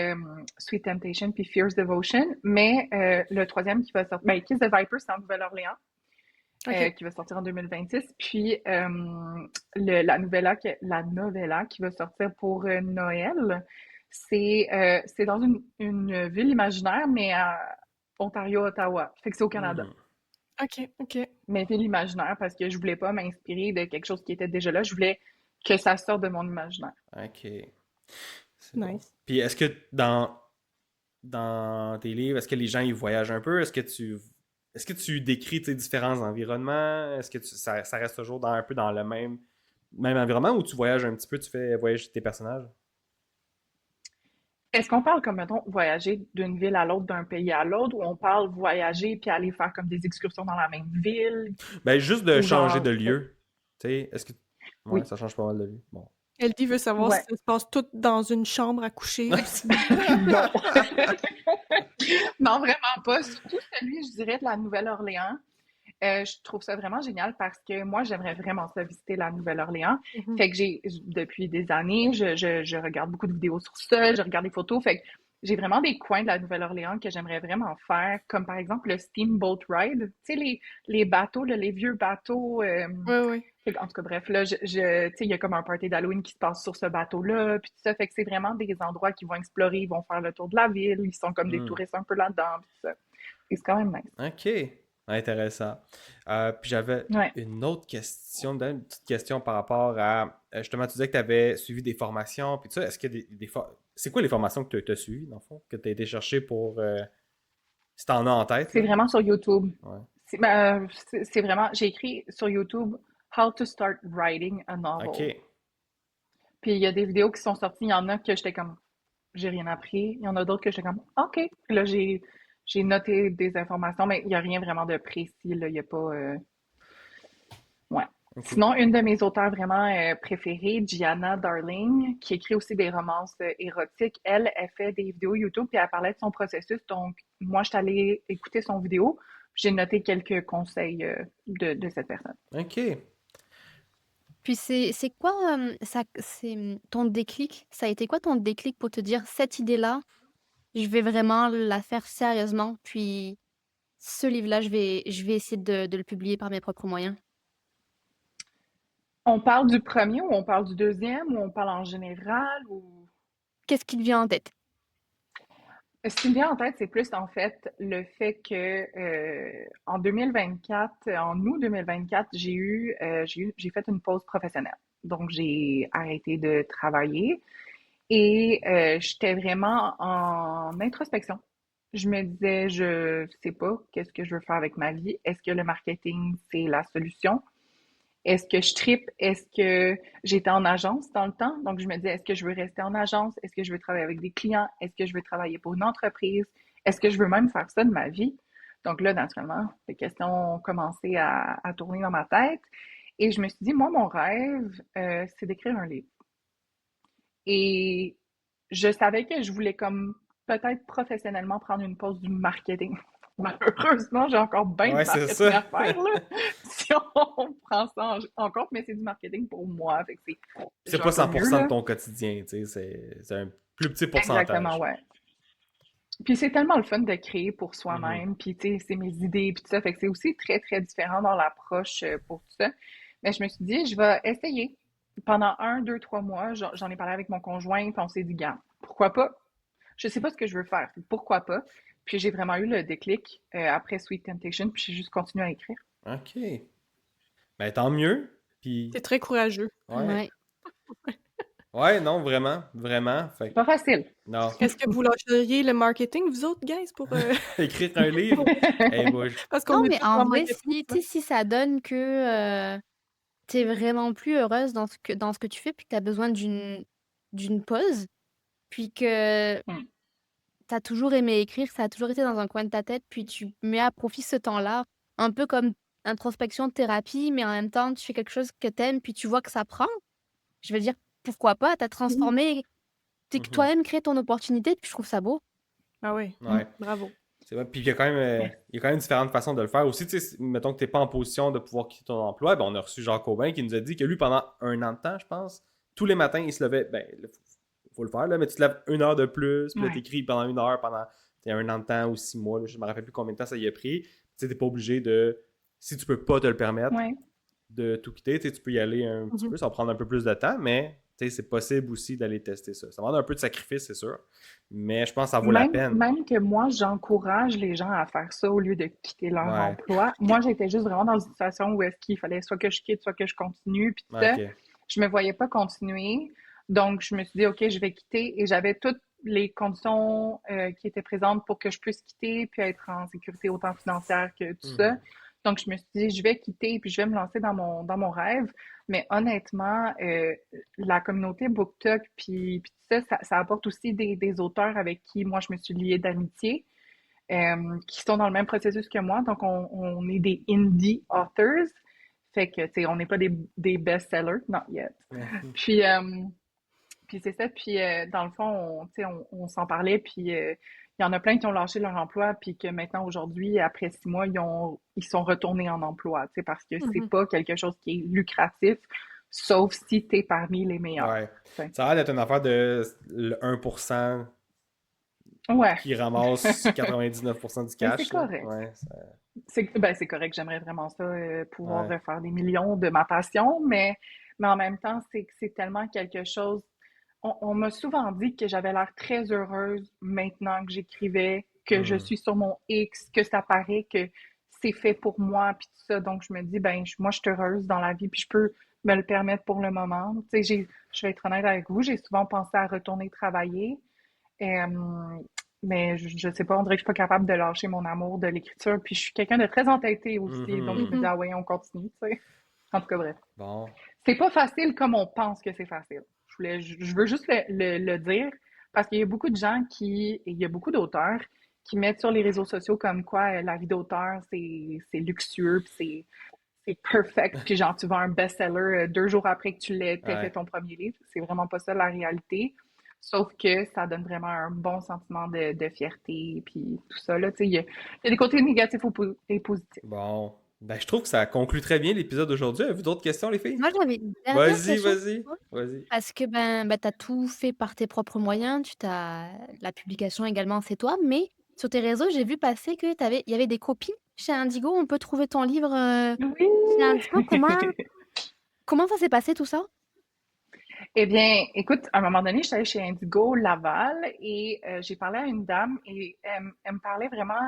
Speaker 2: Sweet Temptation puis Fierce Devotion. Mais le troisième qui va sortir... Ben, Kiss the Viper, c'est en Nouvelle-Orléans.
Speaker 4: OK.
Speaker 2: Qui va sortir en 2026. Puis la novella qui va sortir pour Noël, c'est dans une ville imaginaire, mais à Ontario, Ottawa. Fait que c'est au Canada.
Speaker 1: Hmm.
Speaker 4: OK. OK.
Speaker 2: Mais ville imaginaire parce que je voulais pas m'inspirer de quelque chose qui était déjà là. Je voulais que ça sorte de mon imaginaire.
Speaker 1: OK. C'est bon.
Speaker 4: Nice.
Speaker 1: Puis est-ce que dans tes livres, est-ce que les gens ils voyagent un peu? Est-ce que tu décris tes différents environnements? Est-ce que ça reste toujours un peu dans le même environnement ou tu voyages un petit peu, tu fais voyager tes personnages?
Speaker 2: Est-ce qu'on parle comme, mettons, voyager d'une ville à l'autre, d'un pays à l'autre, ou on parle voyager puis aller faire comme des excursions dans la même ville,
Speaker 1: Ben, juste de
Speaker 2: ou
Speaker 1: changer
Speaker 2: genre,
Speaker 1: de lieu. Tu sais, est-ce que... Ouais,
Speaker 2: oui,
Speaker 1: ça change pas mal de lieu. Bon.
Speaker 4: Elodie veut savoir si
Speaker 2: ouais,
Speaker 4: ça se passe tout dans une chambre à coucher.
Speaker 2: non. Non, vraiment pas. Surtout celui, je dirais, de la Nouvelle-Orléans. Je trouve ça vraiment génial parce que moi, j'aimerais vraiment ça visiter la Nouvelle-Orléans.
Speaker 4: Mhm.
Speaker 2: Fait que depuis des années, je regarde beaucoup de vidéos sur ça, je regarde des photos. Fait que j'ai vraiment des coins de la Nouvelle-Orléans que j'aimerais vraiment faire, comme par exemple le Steamboat Ride. Tu sais, les bateaux, là, les vieux bateaux.
Speaker 4: Ouais.
Speaker 2: En tout cas, bref, là, tu sais, il y a comme un party d'Halloween qui se passe sur ce bateau-là, puis tout ça. Fait que c'est vraiment des endroits qu'ils vont explorer, ils vont faire le tour de la ville, ils sont comme des
Speaker 1: Hmm.
Speaker 2: touristes un peu là-dedans, puis tout ça. Et c'est quand même nice.
Speaker 1: OK. Intéressant. Puis j'avais
Speaker 2: Ouais.
Speaker 1: une autre question, une petite question par rapport à... justement, tu disais que tu avais suivi des formations, puis tout ça. Est-ce qu'il y a c'est quoi les formations que tu as suivies, dans le fond, que tu as été chercher pour... si t'en as en tête,
Speaker 2: C'est
Speaker 1: là?
Speaker 2: vraiment sur YouTube.
Speaker 1: Ouais.
Speaker 2: C'est vraiment, j'ai écrit sur YouTube How to start writing a novel.
Speaker 1: OK.
Speaker 2: Puis il y a des vidéos qui sont sorties, il y en a que j'étais comme, j'ai rien appris. Il y en a d'autres que j'étais comme, OK. Puis là, j'ai noté des informations, mais il n'y a rien vraiment de précis, là. Il n'y a pas. Ouais.
Speaker 1: OK.
Speaker 2: Sinon, une de mes auteurs vraiment préférées, Gianna Darling, qui écrit aussi des romances érotiques, elle fait des vidéos YouTube puis elle parlait de son processus. Donc, moi, je suis allée écouter son vidéo. J'ai noté quelques conseils de cette personne.
Speaker 1: OK.
Speaker 3: Puis c'est quoi ton déclic? Ça a été quoi ton déclic pour te dire cette idée-là, je vais vraiment la faire sérieusement, puis ce livre-là, je vais essayer de le publier par mes propres moyens?
Speaker 2: On parle du premier ou on parle du deuxième ou on parle en général ou...
Speaker 3: Qu'est-ce qui te vient en tête?
Speaker 2: Ce qui me vient en tête, c'est plus en fait le fait que en 2024, en août 2024, j'ai fait une pause professionnelle. Donc j'ai arrêté de travailler et j'étais vraiment en introspection. Je me disais, je sais pas qu'est-ce que je veux faire avec ma vie. Est-ce que le marketing, c'est la solution? Est-ce que je tripe? Est-ce que j'étais en agence dans le temps? Donc, je me disais, est-ce que je veux rester en agence? Est-ce que je veux travailler avec des clients? Est-ce que je veux travailler pour une entreprise? Est-ce que je veux même faire ça de ma vie? Donc là, naturellement, les questions ont commencé à tourner dans ma tête. Et je me suis dit, moi, mon rêve, c'est d'écrire un livre. Et je savais que je voulais comme peut-être professionnellement prendre une pause du marketing. Malheureusement, j'ai encore bien
Speaker 1: Ouais,
Speaker 2: de
Speaker 1: c'est
Speaker 2: marketing
Speaker 1: ça.
Speaker 2: à faire, là, si on prend ça en compte, mais c'est du marketing pour moi. Fait que
Speaker 1: C'est
Speaker 2: j'ai
Speaker 1: pas
Speaker 2: un peu mieux,
Speaker 1: 100% de
Speaker 2: là.
Speaker 1: ton quotidien, tu sais, c'est un plus petit
Speaker 2: Exactement,
Speaker 1: pourcentage.
Speaker 2: ouais. Puis c'est tellement le fun de créer pour
Speaker 1: Mhm.
Speaker 2: soi-même, puis tu sais, c'est mes idées, puis tout ça. Fait que c'est aussi très, très différent dans l'approche pour tout ça. Mais je me suis dit, je vais essayer. Pendant 1, 2, 3 mois, j'en ai parlé avec mon conjoint, puis on s'est dit, gars, pourquoi pas? Je sais pas ce que je veux faire, pourquoi pas? Puis j'ai vraiment eu le déclic après Sweet Temptation, puis j'ai juste continué à écrire.
Speaker 1: OK. Ben, tant mieux.
Speaker 4: T'es
Speaker 1: Puis,
Speaker 4: très courageux.
Speaker 1: ouais.
Speaker 3: Ouais.
Speaker 1: Ouais, non, vraiment, vraiment. Fait
Speaker 2: C'est pas facile.
Speaker 1: non.
Speaker 4: Est-ce que vous lâcheriez le marketing, vous autres, guys, pour...
Speaker 1: Écrire un livre, eh boy.
Speaker 4: Parce qu'on
Speaker 3: Non,
Speaker 4: est
Speaker 3: mais
Speaker 4: tous
Speaker 3: en
Speaker 4: en
Speaker 3: vrai,
Speaker 4: marketing,
Speaker 3: si,
Speaker 4: là.
Speaker 3: tu sais, si ça donne que t'es vraiment plus heureuse dans ce que tu fais, puis que t'as besoin d'une pause, puis que
Speaker 2: Hmm.
Speaker 3: t'as toujours aimé écrire, ça a toujours été dans un coin de ta tête, puis tu mets à profit ce temps-là, un peu comme introspection, thérapie, mais en même temps, tu fais quelque chose que t'aimes, puis tu vois que ça prend. Je veux dire, pourquoi pas? T'as transformé, t'es
Speaker 1: Mhm.
Speaker 3: toi-même créé ton opportunité, puis je trouve ça beau.
Speaker 4: Ah oui,
Speaker 1: Ouais.
Speaker 4: bravo.
Speaker 1: C'est vrai. Puis il y a quand même, il y a quand même différentes façons de le faire. Aussi, tu sais, mettons que t'es pas en position de pouvoir quitter ton emploi, ben on a reçu Jacques Aubin qui nous a dit que lui, pendant 1 an de temps, je pense, tous les matins, il se levait, ben, là, faut le faire, là, mais tu te lèves 1 heure de plus, puis là,
Speaker 2: Ouais.
Speaker 1: t'écris pendant 1 heure, pendant 1 an de temps ou 6 mois, là, je me rappelle plus combien de temps ça y a pris. Tu sais, t'es pas obligé de, si tu peux pas te le permettre,
Speaker 2: Ouais.
Speaker 1: de tout quitter, tu sais, tu peux y aller un petit peu, ça va prendre un peu plus de temps, mais tu sais, c'est possible aussi d'aller tester ça. Ça demande un peu de sacrifice, c'est sûr, mais je pense que ça vaut la peine.
Speaker 2: Même que moi, j'encourage les gens à faire ça au lieu de quitter leur
Speaker 1: Ouais,
Speaker 2: emploi. Moi, j'étais juste vraiment dans une situation où est-ce qu'il fallait soit que je quitte, soit que je continue, puis tout
Speaker 1: ouais,
Speaker 2: ça.
Speaker 1: ok.
Speaker 2: Je me voyais pas continuer. Donc, je me suis dit, OK, je vais quitter. Et j'avais toutes les conditions qui étaient présentes pour que je puisse quitter, puis être en sécurité autant financière que tout ça.
Speaker 1: Mhm.
Speaker 2: Donc, je me suis dit, je vais quitter puis je vais me lancer dans mon rêve. Mais honnêtement, la communauté BookTok, puis tout ça, ça apporte aussi des auteurs avec qui moi, je me suis liée d'amitié, qui sont dans le même processus que moi. Donc, on est des indie authors. Fait que, tu sais, on n'est pas des best-sellers, not yet. Puis c'est ça. Puis dans le fond, on s'en parlait. Puis il y en a plein qui ont lâché leur emploi. Puis que maintenant, aujourd'hui, après 6 mois, ils sont retournés en emploi. Parce que c'est pas quelque chose qui est lucratif, sauf si tu es parmi les meilleurs.
Speaker 1: Ouais. Ça a l'air d'être une affaire de le 1% qui ramasse 99% du cash.
Speaker 2: C'est correct.
Speaker 1: Ouais,
Speaker 2: c'est correct. J'aimerais vraiment ça, pouvoir faire des millions de ma passion. Mais en même temps, c'est tellement quelque chose. On m'a souvent dit que j'avais l'air très heureuse maintenant que j'écrivais, que je suis sur mon X, que ça paraît que c'est fait pour moi, puis tout ça. Donc, je me dis, moi, je suis heureuse dans la vie, puis je peux me le permettre pour le moment. Tu sais, je vais être honnête avec vous, j'ai souvent pensé à retourner travailler, mais je sais pas, on dirait que je suis pas capable de lâcher mon amour de l'écriture, puis je suis quelqu'un de très entêté aussi, donc je me dis, ah ouais, on continue, tu sais. En tout cas, bref.
Speaker 1: Bon.
Speaker 2: C'est pas facile comme on pense que c'est facile. Je veux juste le dire parce qu'il y a beaucoup de gens il y a beaucoup d'auteurs qui mettent sur les réseaux sociaux comme quoi la vie d'auteur, c'est luxueux, puis c'est perfect, puis genre tu vends un best-seller 2 jours après que tu l'aies fait ton premier livre. C'est vraiment pas ça la réalité. Sauf que ça donne vraiment un bon sentiment de fierté, puis tout ça. Là, il y a des côtés négatifs et positifs.
Speaker 1: Bon. Ben, je trouve que ça conclut très bien l'épisode d'aujourd'hui. Avez-vous d'autres questions, les filles?
Speaker 3: Moi, j'avais une dernière question.
Speaker 1: Vas-y.
Speaker 3: Parce que tu as tout fait par tes propres moyens. La publication également, c'est toi. Mais sur tes réseaux, j'ai vu passer qu'il y avait des copines chez Indigo. On peut trouver ton livre chez Indigo. Comment ça s'est passé tout ça?
Speaker 2: Eh bien, écoute, à un moment donné, j'étais allée chez Indigo Laval et j'ai parlé à une dame et elle me parlait vraiment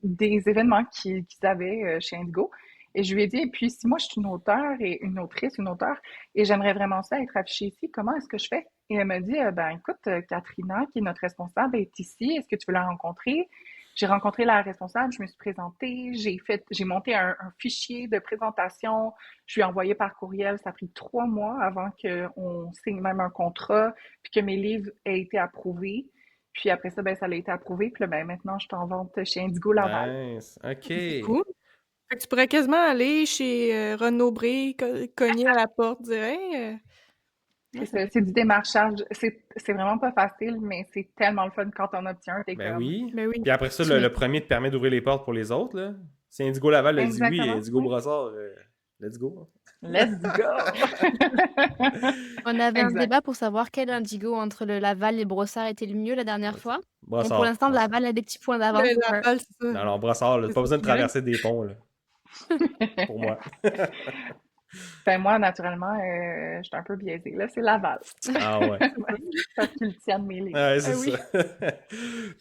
Speaker 2: des événements qu'ils avaient chez Indigo. Et je lui ai dit, et puis si moi je suis une auteure et une autrice, une auteure, et j'aimerais vraiment ça être affichée ici, comment est-ce que je fais? Et elle m'a dit, écoute, Katrina, qui est notre responsable, est ici, est-ce que tu veux la rencontrer? J'ai rencontré la responsable, je me suis présentée, j'ai monté un fichier de présentation, je lui ai envoyé par courriel, ça a pris 3 mois avant qu'on signe même un contrat, puis que mes livres aient été approuvés. Puis après ça, ça a été approuvé, puis là, maintenant, je suis en vente chez Indigo Laval.
Speaker 1: Nice, OK.
Speaker 4: C'est cool. Fait que tu pourrais quasiment aller chez Renaud Bré, cogner à la porte, dire hey,
Speaker 2: c'est du démarchage. C'est vraiment pas facile, mais c'est tellement le fun quand on obtient un.
Speaker 1: Oui. Puis après ça, le premier te permet d'ouvrir les portes pour les autres. Là. Si Indigo Laval le dit oui, Indigo Brossard, let's go.
Speaker 2: Let's go!
Speaker 3: On avait un débat pour savoir quel Indigo entre le Laval et Brossard était le mieux la dernière fois.
Speaker 1: Brossard.
Speaker 3: Donc pour l'instant, le Laval a des petits points d'avance.
Speaker 4: Laval, c'est ça.
Speaker 1: Non, Brossard, pas besoin de traverser des ponts. Là. Pour moi.
Speaker 2: Moi, naturellement, je suis un peu biaisée. Là, c'est Laval.
Speaker 1: Ah ouais.
Speaker 2: Parce qu'ils tiennent mes livres.
Speaker 1: Ouais, c'est ça.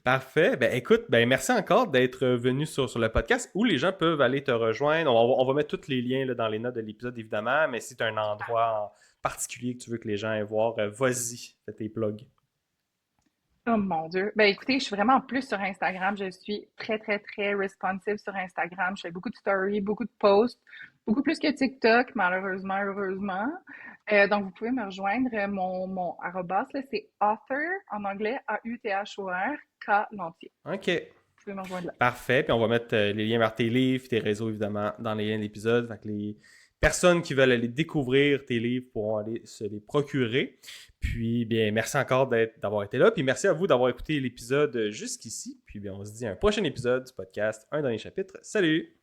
Speaker 1: Parfait. Écoute, merci encore d'être venu sur le podcast où les gens peuvent aller te rejoindre. On va mettre tous les liens là, dans les notes de l'épisode, évidemment, mais si tu as un endroit en particulier que tu veux que les gens aillent voir, vas-y, fais tes plugs.
Speaker 2: Oh mon Dieu. Écoutez, je suis vraiment plus sur Instagram. Je suis très, très, très responsive sur Instagram. Je fais beaucoup de stories, beaucoup de posts, beaucoup plus que TikTok, malheureusement, heureusement. Donc, vous pouvez me rejoindre. Mon arrobas, c'est author, en anglais, A-U-T-H-O-R, K l'entier.
Speaker 1: OK.
Speaker 2: Vous pouvez me rejoindre là.
Speaker 1: Parfait. Puis on va mettre les liens vers tes livres, tes réseaux, évidemment, dans les liens de l'épisode. Fait que les personnes qui veulent aller découvrir tes livres pourront aller se les procurer. Puis, merci encore d'avoir été là. Puis, merci à vous d'avoir écouté l'épisode jusqu'ici. Puis, on se dit à un prochain épisode du podcast, un dernier chapitre. Salut!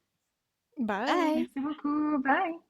Speaker 4: Bye!
Speaker 2: Merci beaucoup. Bye!